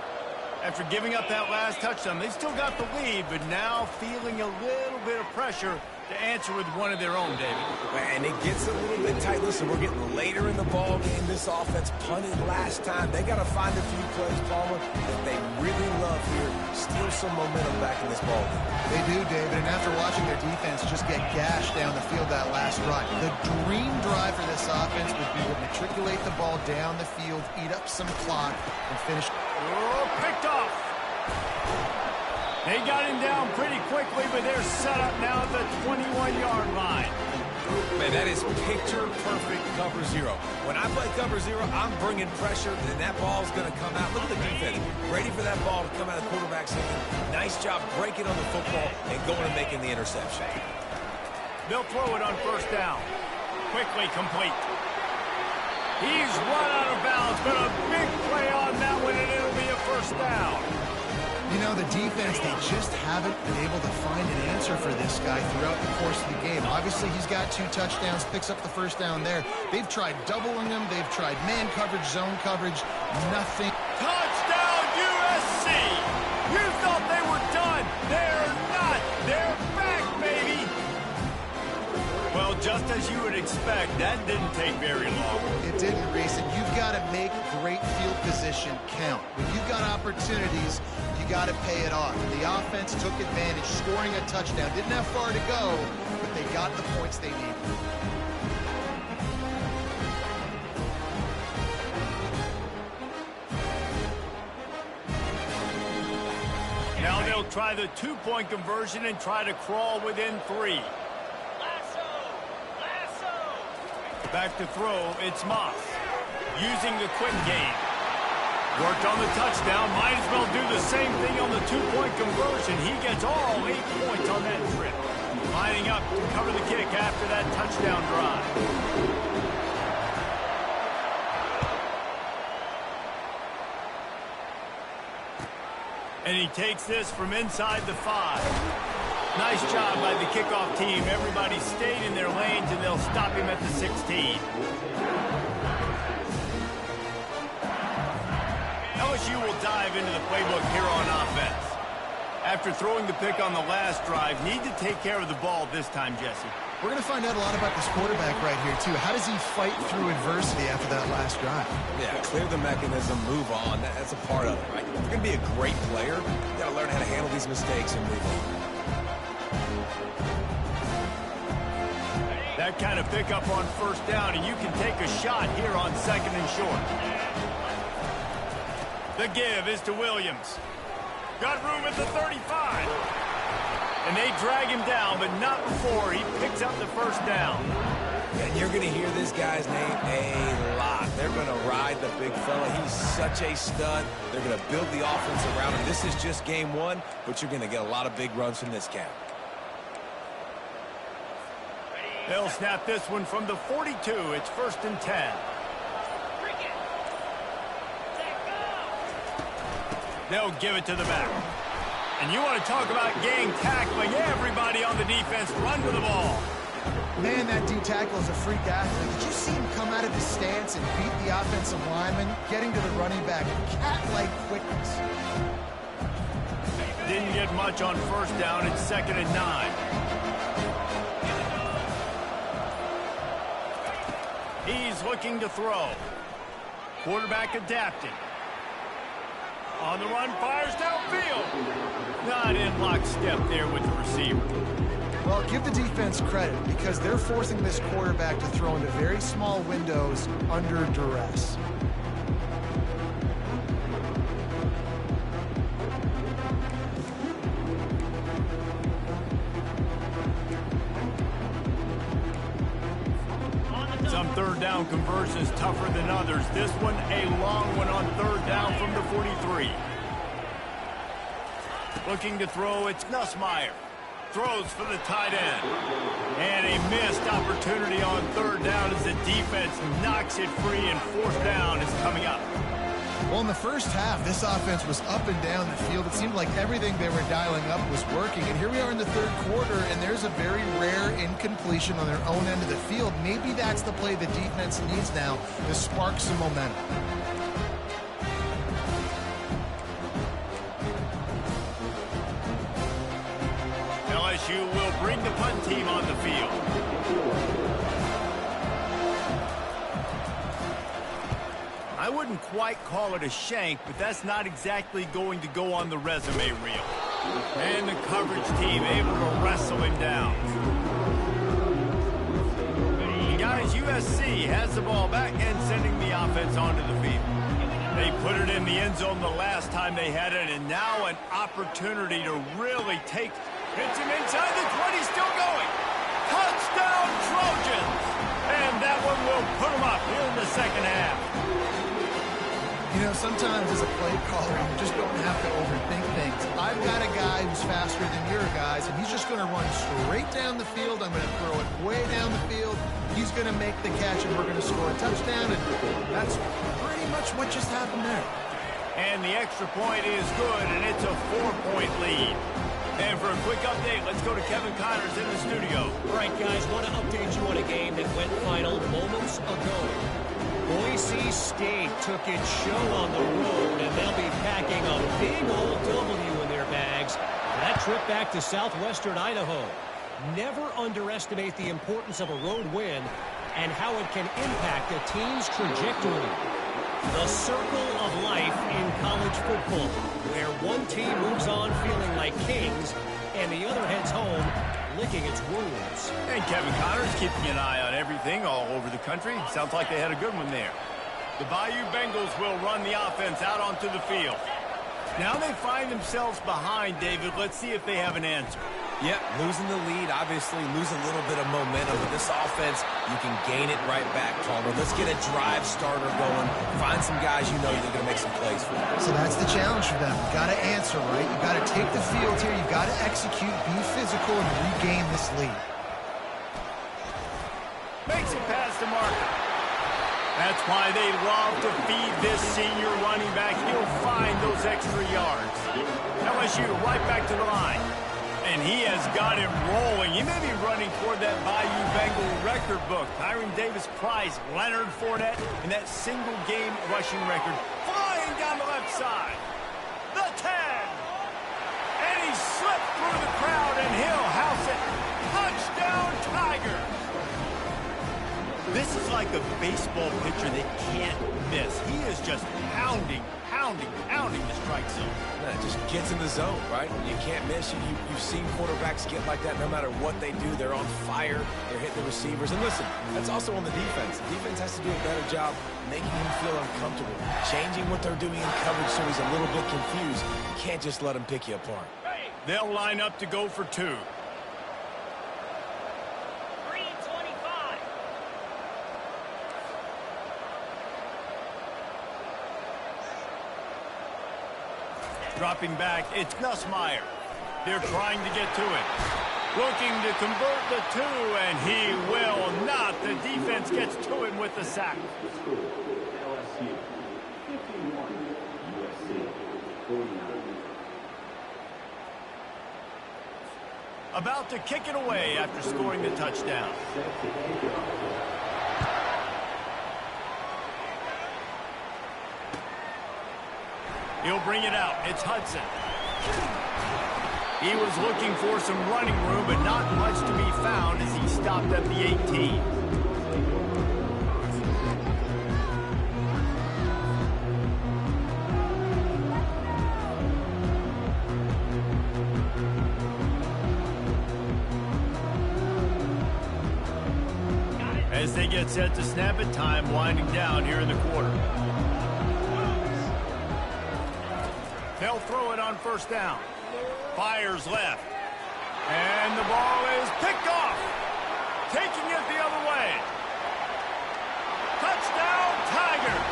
After giving up that last touchdown, they still got the lead, but now feeling a little bit of pressure to answer with one of their own, David. And it gets a little bit tight. Listen, we're getting later in the ball game. This offense punted last time. They got to find a few plays, Palmer, that they really love here. Steal some momentum back in this ball game. They do, David, and after watching their defense just get gashed down the field that last run, the dream drive for this offense would be to matriculate the ball down the field, eat up some clock, and finish. Oh, picked off. They got him down pretty quickly, but they're set up now at the 21-yard line. Man, that is picture-perfect cover 0. When I play cover 0, I'm bringing pressure, and that ball's going to come out. Look at the defense. Ready for that ball to come out of the quarterback's hand. Nice job breaking on the football and going and making the interception. They'll throw it on first down. Quickly complete. He's run out of bounds, but a big play on that one, and it'll be a first down. You know, the defense, they just haven't been able to find an answer for this guy throughout the course of the game. Obviously, he's got 2 touchdowns, picks up the first down there. They've tried doubling him. They've tried man coverage, zone coverage. Nothing. Touchdown, USC! You thought they were done. They're not. They're back, baby. Well, just as you would expect, that didn't take very long. It didn't, Reese, and you've got to make great field position count. When you've got opportunities, you got to pay it off. The offense took advantage, scoring a touchdown. Didn't have far to go, but they got the points they needed. Now they'll try the 2-point conversion and try to crawl within 3. Back to throw, it's Moss. Using the quick game. Worked on the touchdown. Might as well do the same thing on the 2-point conversion. He gets all 8 points on that trip. Lining up to cover the kick after that touchdown drive. And he takes this from inside the 5. Nice job by the kickoff team. Everybody stayed in their lanes, and they'll stop him at the 16. LSU will dive into the playbook here on offense. After throwing the pick on the last drive, need to take care of the ball this time, Jesse. We're going to find out a lot about this quarterback right here, too. How does he fight through adversity after that last drive? Yeah, clear the mechanism, move on. That's a part of it, right? If you're going to be a great player, you got to learn how to handle these mistakes and move on. That kind of pickup on first down, and you can take a shot here on 2nd and short. The give is to Williams. Got room at the 35. And they drag him down, but not before he picks up the first down. And you're going to hear this guy's name a lot. They're going to ride the big fella. He's such a stud. They're going to build the offense around him. This is just game 1, but you're going to get a lot of big runs from this count. They'll snap this one from the 42. It's 1st and 10. They'll give it to the back. And you want to talk about gang tackling. Everybody on the defense run to the ball. Man, that D tackle is a freak athlete. Did you see him come out of his stance and beat the offensive lineman, getting to the running back? Cat-like quickness. Didn't get much on first down. It's 2nd and 9. He's looking to throw. Quarterback adapting. On the run, fires downfield. Not in lockstep there with the receiver. Well, give the defense credit because they're forcing this quarterback to throw into very small windows under duress. Some third down conversions tougher than others. This one, a long one on third down from the 43. Looking to throw, it's Nussmeier. throws for the tight end. And a missed opportunity on third down as the defense knocks it free, and fourth down is coming up. Well, in the first half, this offense was up and down the field. It seemed like everything they were dialing up was working. And here we are in the third quarter, and there's a very rare incompletion on their own end of the field. Maybe that's the play the defense needs now to spark some momentum. LSU will bring the punt team on the field. I wouldn't quite call it a shank, but that's not exactly going to go on the resume reel. And the coverage team able to wrestle him down. And guys, USC has the ball back and sending the offense onto the field. They put it in the end zone the last time they had it, and now an opportunity to really take. Hits him inside the 20, still going. Touchdown, Trojans! And that one will put them up here in the second half. You know, sometimes as a play caller, you just don't have to overthink things. I've got a guy who's faster than your guys, and he's just going to run straight down the field. I'm going to throw it way down the field. He's going to make the catch, and we're going to score a touchdown, and that's pretty much what just happened there. And the extra point is good, and it's a 4-point lead. And for a quick update, let's go to Kevin Connors in the studio. All right, guys, want to update you on a game that went final moments ago. Boise State took its show on the road, and they'll be packing a big old W in their bags for that trip back to southwestern Idaho. Never underestimate the importance of a road win and how it can impact a team's trajectory. The circle of life in college football, where one team moves on feeling like kings and the other heads home licking its wounds. And Kevin Connors keeping an eye on everything all over the country. Sounds like they had a good one there. The Bayou Bengals will run the offense out onto the field. Now they find themselves behind, David. Let's see if they have an answer. Yep, losing the lead, obviously lose a little bit of momentum, but this offense, you can gain it right back, Palmer. Let's get a drive starter going. Find some guys you know you're going to make some plays for. So that's the challenge for them. You got to answer, right? You got to take the field here. You got to execute, be physical, and regain this lead. Makes it past the marker. That's why they love to feed this senior running back. He'll find those extra yards. LSU right back to the line. And he has got him rolling. He may be running toward that Bayou Bengal record book. Tyron Davis-Price, Leonard Fournette, and that single-game rushing record. Flying down the left side. The 10. And he slipped through the crowd, and he'll house it. Touchdown, Tigers. This is like a baseball pitcher that can't miss. He is just pounding the strike zone. Yeah, it just gets in the zone, right? You can't miss. You've seen quarterbacks get like that no matter what they do. They're on fire. They're hitting the receivers. And listen, that's also on the defense. The defense has to do a better job making him feel uncomfortable, changing what they're doing in coverage so he's a little bit confused. You can't just let him pick you apart. They'll line up to go for two. Dropping back, it's Nussmeier. They're trying to get to it. Looking to convert the two, and he will not. The defense gets to him with the sack. About to kick it away after scoring the touchdown. He'll bring it out. It's Hudson. He was looking for some running room, but not much to be found as he stopped at the 18. As they get set to snap it, time winding down here in the quarter. They'll throw it on first down. Fires left. And the ball is picked off. Taking it the other way. Touchdown, Tigers.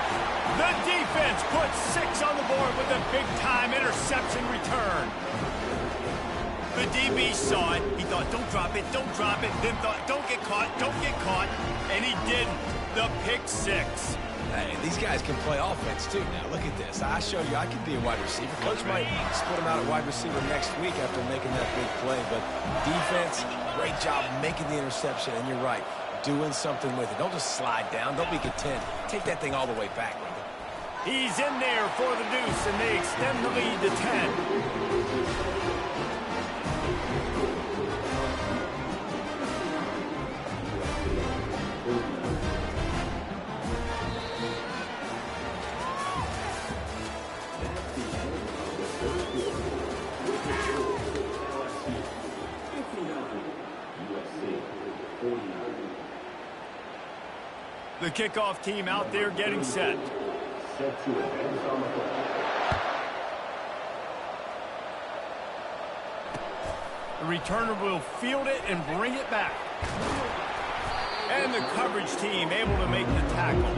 The defense puts 6 on the board with a big-time interception return. The DB saw it. He thought, don't drop it, then thought, don't get caught, and he didn't. The pick six. Hey, these guys can play offense, too. Now, look at this. I showed you I could be a wide receiver. Coach might split him out at wide receiver next week after making that big play. But defense, great job making the interception. And you're right, doing something with it. Don't just slide down. Don't be content. Take that thing all the way back. He's in there for the deuce, and they extend the lead to 10. The kickoff team out there getting set. The returner will field it and bring it back. And the coverage team able to make the tackle.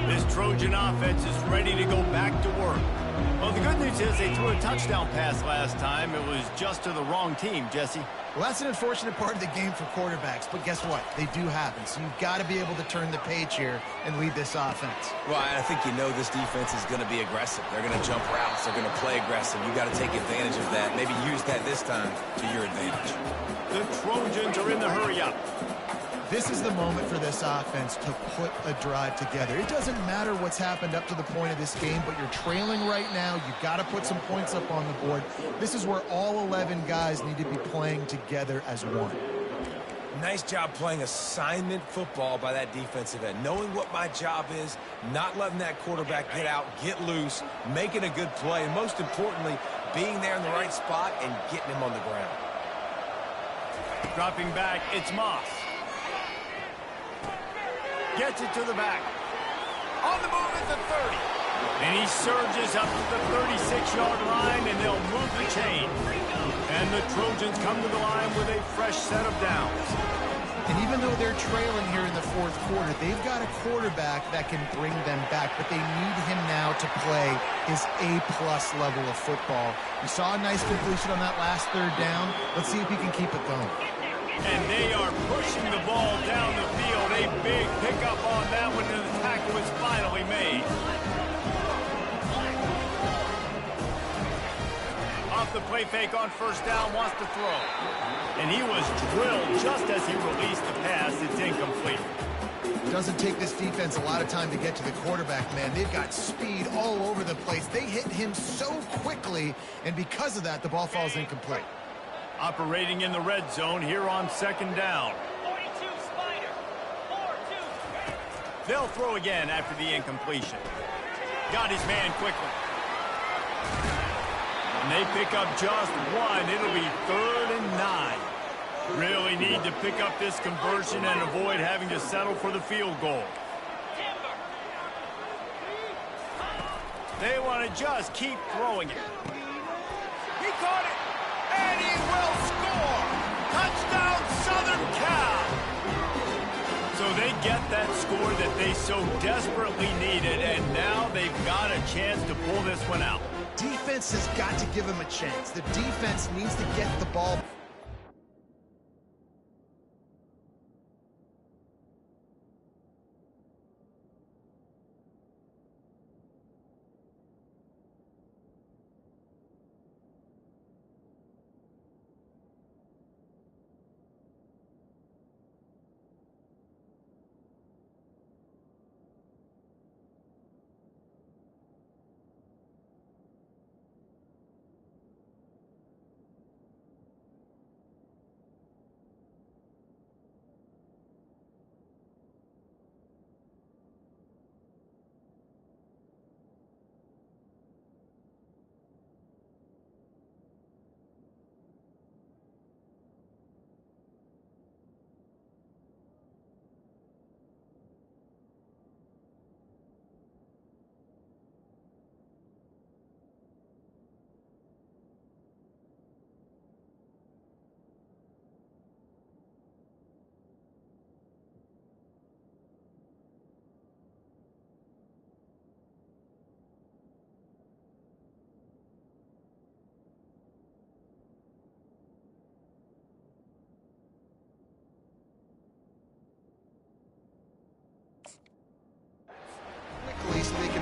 This Trojan offense is ready to go back to work. Well, the good news is they threw a touchdown pass last time. It was just to the wrong team, Jesse. Well, that's an unfortunate part of the game for quarterbacks, but guess what? They do happen, so you've got to be able to turn the page here and lead this offense. Well, I think you know this defense is going to be aggressive. They're going to jump routes. They're going to play aggressive. You've got to take advantage of that. Maybe use that this time to your advantage. The Trojans are in the hurry-up. This is the moment for this offense to put a drive together. It doesn't matter what's happened up to the point of this game, but you're trailing right now. You've got to put some points up on the board. This is where all 11 guys need to be playing together as one. Nice job playing assignment football by that defensive end. Knowing what my job is, not letting that quarterback get out, get loose, making a good play, and most importantly, being there in the right spot and getting him on the ground. Dropping back, it's Moss. Gets it to the back. On the move at the 30. And he surges up to the 36-yard line, and they'll move the chain. And the Trojans come to the line with a fresh set of downs. And even though they're trailing here in the fourth quarter, they've got a quarterback that can bring them back, but they need him now to play his A-plus level of football. We saw a nice completion on that last third down. Let's see if he can keep it going. And they are pushing the ball down the field. A big pickup on that one, and the tackle is finally made. Off the play fake on first down, wants to throw. And he was drilled just as he released the pass. It's incomplete. It doesn't take this defense a lot of time to get to the quarterback, man. They've got speed all over the place. They hit him so quickly, and because of that, the ball falls incomplete. Operating in the red zone here on second down. 42 Spider. 4-2. They'll throw again after the incompletion. Got his man quickly. And they pick up just one. It'll be 3rd and 9. Really need to pick up this conversion and avoid having to settle for the field goal. They want to just keep throwing it. He caught it. And he will score! Touchdown, Southern Cal! So they get that score that they so desperately needed, and now they've got a chance to pull this one out. Defense has got to give him a chance. The defense needs to get the ball.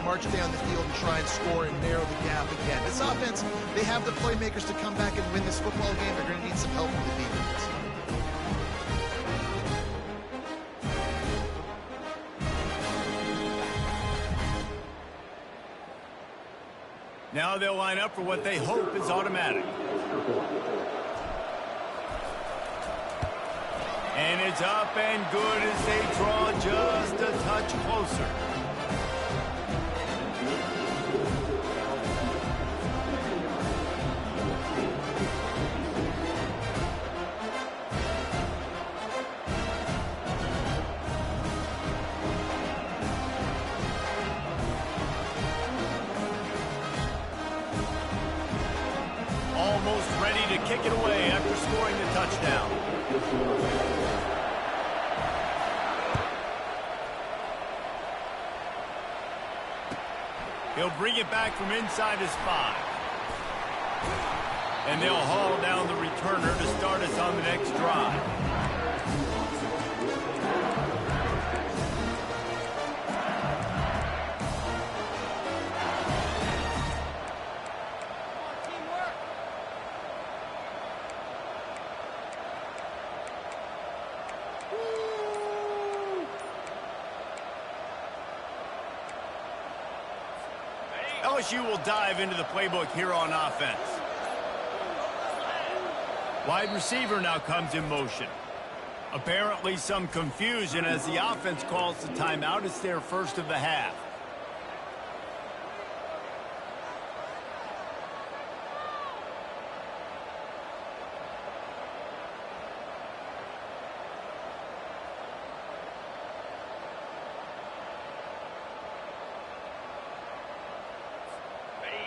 march down the field and try and score and narrow the gap again. This offense, they have the playmakers to come back and win this football game. They're going to need some help from the defense. Now they'll line up for what they hope is automatic. And it's up and good as they draw just a touch closer. Almost ready to kick it away after scoring the touchdown. He'll bring it back from inside his 5. And they'll haul down the returner to start us on the next drive. LSU will dive into the playbook here on offense. Wide receiver now comes in motion. Apparently some confusion as the offense calls the timeout. It's their first of the half.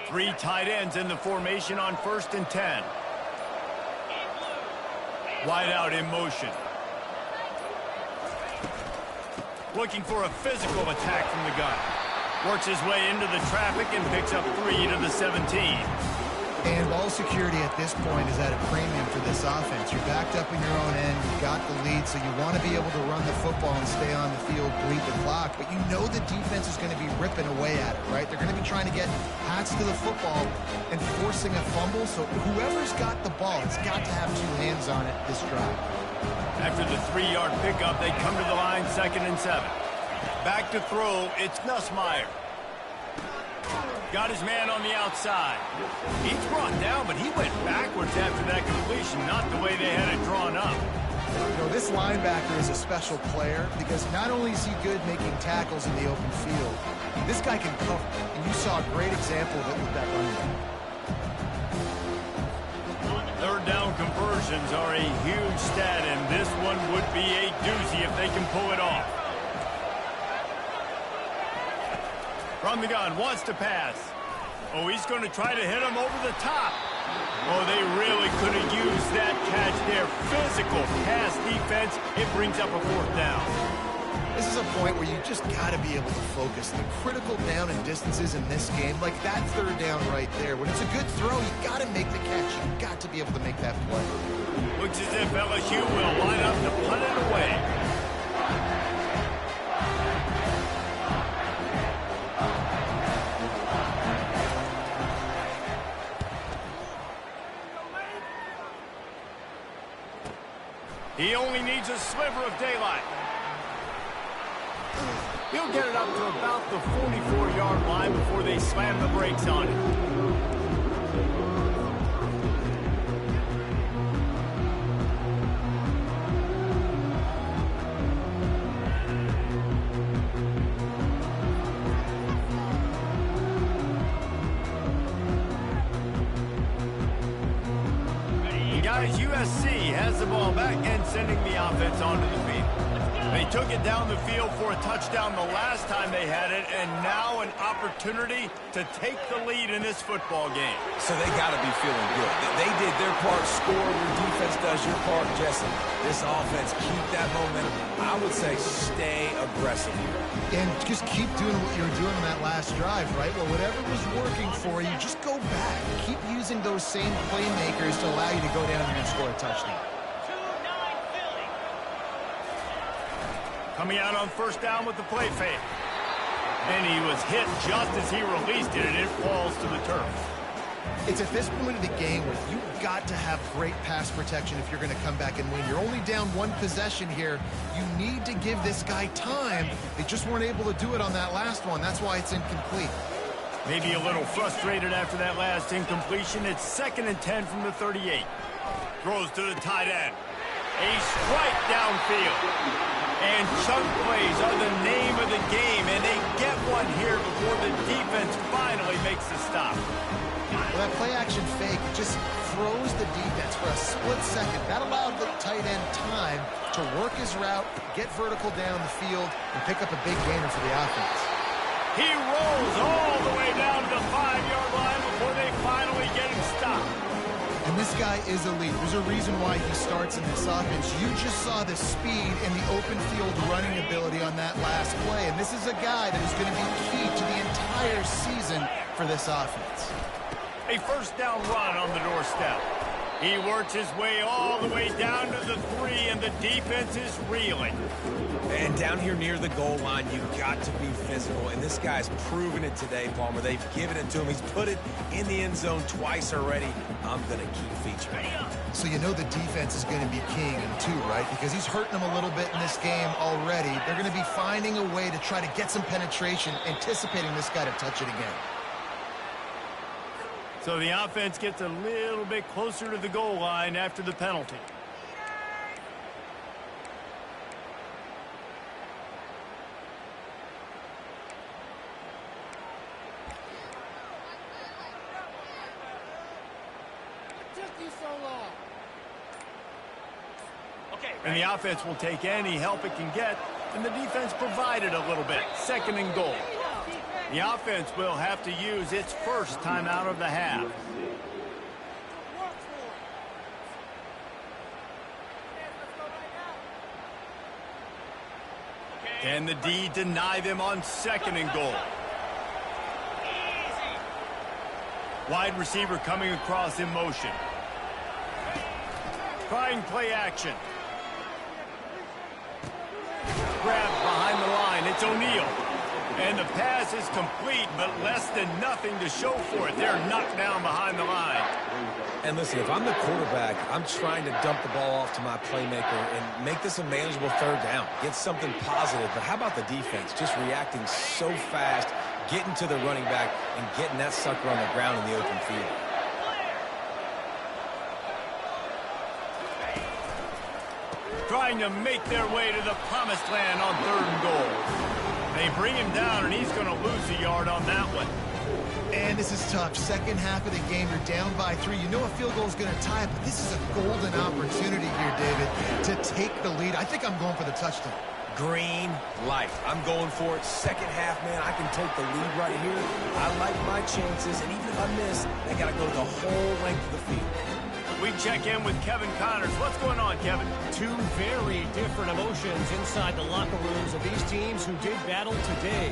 Three tight ends in the formation on 1st and 10. Wide out in motion. Looking for a physical attack from the gun. Works his way into the traffic and picks up 3 to the 17. And ball security at this point is at a premium for this offense. You're backed up in your own end. You've got the lead, so you want to be able to run the football and stay on the field, bleed the clock. But you know the defense is going to be ripping away at it, right? They're going to be trying to get hats to the football and forcing a fumble. So whoever's got the ball, it's got to have 2 hands on it this drive. After the 3-yard pickup, they come to the line 2nd and 7. Back to throw, it's Nussmeier. Got his man on the outside. He's brought down, but he went backwards after that completion, not the way they had it drawn up. You know, this linebacker is a special player because not only is he good making tackles in the open field, this guy can cover. And you saw a great example of it with that running back. 3rd down conversions are a huge stat, and this one would be a doozy if they can pull it off. From the gun, wants to pass. Oh, he's going to try to hit him over the top. Oh, they really could have used that catch there. Physical pass defense. It brings up a 4th down. This is a point where you just got to be able to focus. The critical down and distances in this game, like that 3rd down right there. When it's a good throw, you got to make the catch. You got to be able to make that play. Looks as if LSU will line up to punt it away. He only needs a sliver of daylight. He'll get it up to about the 44-yard line before they slam the brakes on it. Guys, USC has the ball back and sending the offense onto the field. They took it down the field for a touchdown the last time they had it, and now an opportunity to take the lead in this football game. So they got to be feeling good. They did their part, score. Your defense does your part, Jesse. This offense, keep that momentum. I would say stay aggressive here. And just keep doing what you were doing on that last drive, right? Well, whatever was working for you, just go back. Keep using those same playmakers to allow you to go down there and score a touchdown. Coming out on 1st down with the play fake. And he was hit just as he released it, and it falls to the turf. It's at this point of the game where you've got to have great pass protection if you're going to come back and win. You're only down one possession here. You need to give this guy time. They just weren't able to do it on that last one. That's why it's incomplete. Maybe a little frustrated after that last incompletion. It's 2nd and 10 from the 38. Throws to the tight end. A strike downfield. And chunk plays are the name of the game, and they get one here before the defense finally makes the stop. Well, that play-action fake just froze the defense for a split second. That allowed the tight end time to work his route, get vertical down the field, and pick up a big gainer for the offense. He rolls all the way down to the 5-yard line before they finally get him stopped. And this guy is elite. There's a reason why he starts in this offense. You just saw the speed and the open field running ability on that last play. And this is a guy that is going to be key to the entire season for this offense. A first down run on the doorstep. He works his way all the way down to the 3, and the defense is reeling. And down here near the goal line, you've got to be physical. And this guy's proven it today, Palmer. They've given it to him. He's put it in the end zone twice already. I'm going to keep featuring him. So you know the defense is going to be keying him too, right? Because he's hurting them a little bit in this game already. They're going to be finding a way to try to get some penetration, anticipating this guy to touch it again. So the offense gets a little bit closer to the goal line after the penalty. And the offense will take any help it can get, and the defense provided a little bit. 2nd and goal. The offense will have to use its first timeout of the half. Can the D deny them on 2nd and goal? Wide receiver coming across in motion. Trying play action. Grabbed behind the line. It's O'Neal. And the pass is complete, but less than nothing to show for it. They're knocked down behind the line. And listen, if I'm the quarterback, I'm trying to dump the ball off to my playmaker and make this a manageable 3rd down. Get something positive. But how about the defense? Just reacting so fast, getting to the running back, and getting that sucker on the ground in the open field. Trying to make their way to the promised land on 3rd and goal. They bring him down, and he's going to lose a yard on that one. And this is tough. Second half of the game, you're down by 3. You know a field goal is going to tie it, but this is a golden opportunity here, David, to take the lead. I think I'm going for the touchdown. Green light. I'm going for it. Second half, man, I can take the lead right here. I like my chances, and even if I miss, I got to go the whole length of the field. We check in with Kevin Connors. What's going on, Kevin? Two very different emotions inside the locker rooms of these teams who did battle today.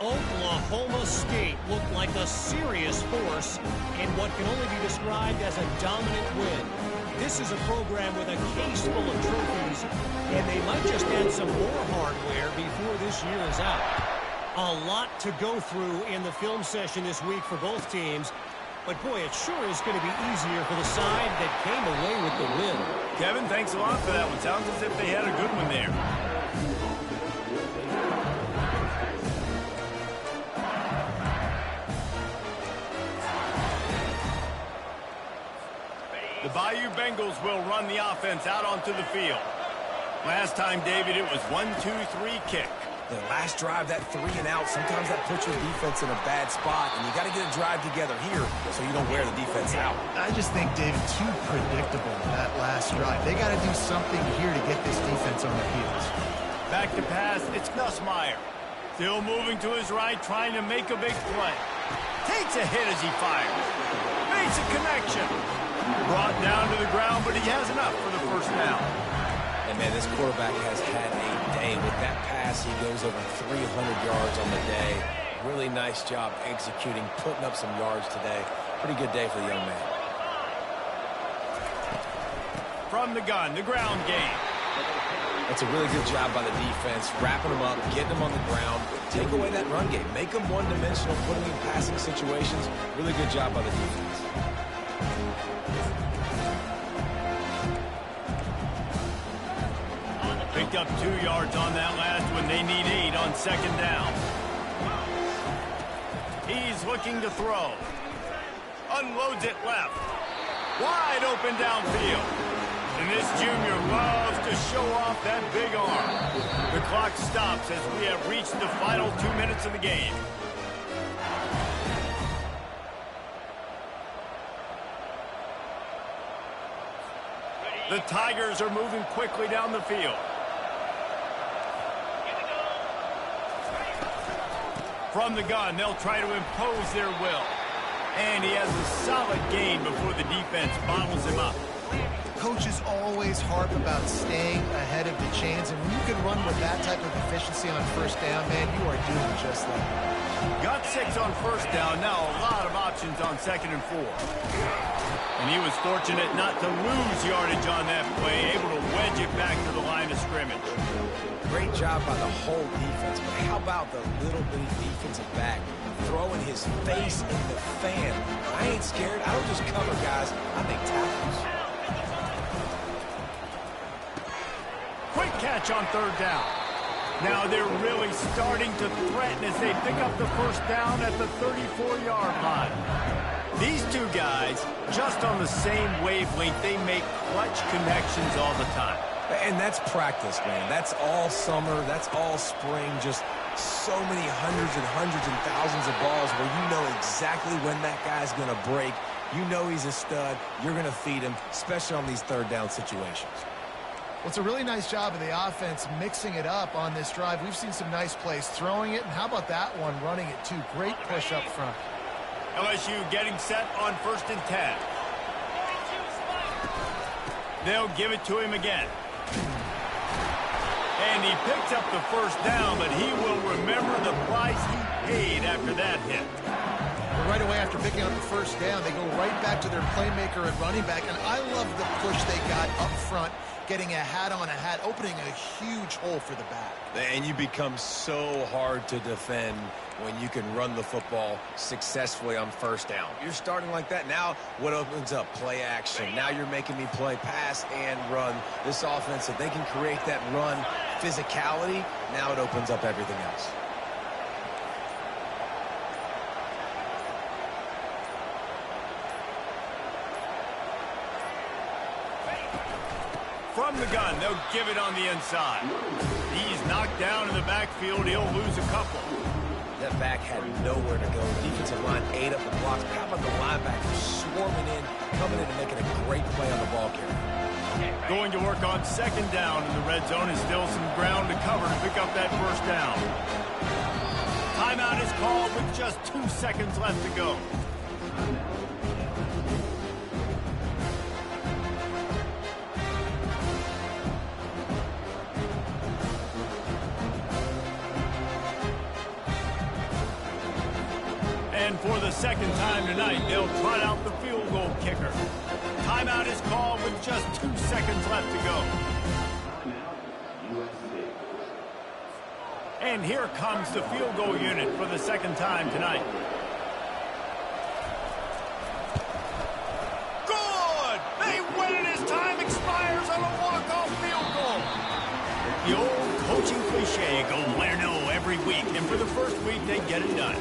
Oklahoma State looked like a serious force in what can only be described as a dominant win. This is a program with a case full of trophies, and they might just add some more hardware before this year is out. A lot to go through in the film session this week for both teams. But, boy, it sure is going to be easier for the side that came away with the win. Kevin, thanks a lot for that one. Sounds as if they had a good one there. The Bayou Bengals will run the offense out onto the field. Last time, David, it was 1-2-3 kick. The last drive, that 3 and out, sometimes that puts your defense in a bad spot, and you got to get a drive together here so you don't wear the defense out. I just think, David, too predictable that last drive. They got to do something here to get this defense on their heels. Back to pass, it's Nussmeier. Still moving to his right, trying to make a big play. Takes a hit as he fires. Makes a connection. Brought down to the ground, but he has enough for the first down. And, man, this quarterback has had a day. With that pass, he goes over 300 yards on the day. Really nice job executing, putting up some yards today. Pretty good day for the young man. From the gun, the ground game. That's a really good job by the defense, wrapping them up, getting them on the ground. Take away that run game. Make them one-dimensional, put them in passing situations. Really good job by the defense. Picked up 2 yards on that last one. They need 8 on second down. He's looking to throw. Unloads it left. Wide open downfield. And this junior loves to show off that big arm. The clock stops as we have reached the final 2 minutes of the game. The Tigers are moving quickly down the field. From the gun, they'll try to impose their will. And he has a solid gain before the defense bottles him up. Coaches always harp about staying ahead of the chains, and when you can run with that type of efficiency on first down, man, you are doing just that. Got 6 on first down, now a lot of options on 2nd and 4. And he was fortunate not to lose yardage on that play, able to wedge it back to the line of scrimmage. Great job by the whole defense, but how about the little bitty defensive back throwing his face in the fan? I ain't scared. I don't just cover guys. I make tackles. Quick catch on 3rd down. Now they're really starting to threaten as they pick up the first down at the 34-yard line. These two guys, just on the same wavelength, they make clutch connections all the time. And that's practice, man. That's all summer. That's all spring. Just so many hundreds and thousands of balls where you know exactly when that guy's going to break. You know he's a stud. You're going to feed him, especially on these 3rd down situations. Well, it's a really nice job of the offense mixing it up on this drive. We've seen some nice plays throwing it, and how about that one running it too? Great push up front. LSU getting set on 1st and 10. They'll give it to him again. And he picks up the first down, but he will remember the price he paid after that hit. But right away after picking up the first down, they go right back to their playmaker at running back. And I love the push they got up front, getting a hat on a hat, opening a huge hole for the back. And you become so hard to defend when you can run the football successfully on first down. You're starting like that. Now what opens up? Play action. Now you're making me play pass and run. This offense, if they can create that run physicality, now it opens up everything else. From the gun, they'll give it on the inside. He's knocked down in the backfield. He'll lose a couple. That back had nowhere to go. The defensive line ate up the blocks. But how about the linebackers swarming in, coming in and making a great play on the ball carrier? Going to work on 2nd down in the red zone is still some ground to cover to pick up that first down. Timeout is called with just 2 seconds left to go. And for the 2nd time tonight, they'll trot out the field goal kicker. Timeout is called with just 2 seconds left to go. And here comes the field goal unit for the 2nd time tonight. Good! They win it as time expires on a walk-off field goal. The old coaching cliche, go win or no every week. And for the first week, they get it done.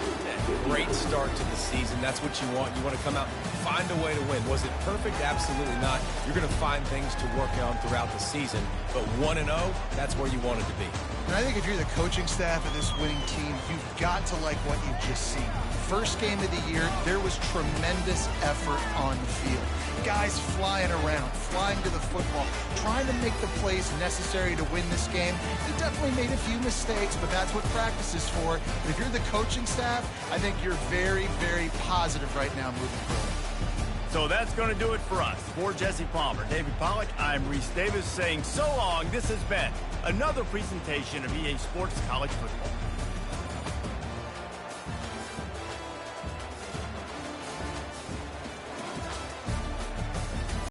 Great start to the season. That's what you want. You want to come out, find a way to win. Was it perfect? Absolutely not. You're going to find things to work on throughout the season. But 1-0, that's where you want it to be. And I think if you're the coaching staff of this winning team, you've got to like what you've just seen. First game of the year, there was tremendous effort on the field. Guys flying around, flying to the football, trying to make the plays necessary to win this game. They definitely made a few mistakes, but that's what practice is for. And if you're the coaching staff, I think you're very, very positive right now moving forward. So that's going to do it for us. For Jesse Palmer, David Pollack, I'm Reese Davis saying so long. This has been another presentation of EA Sports College Football.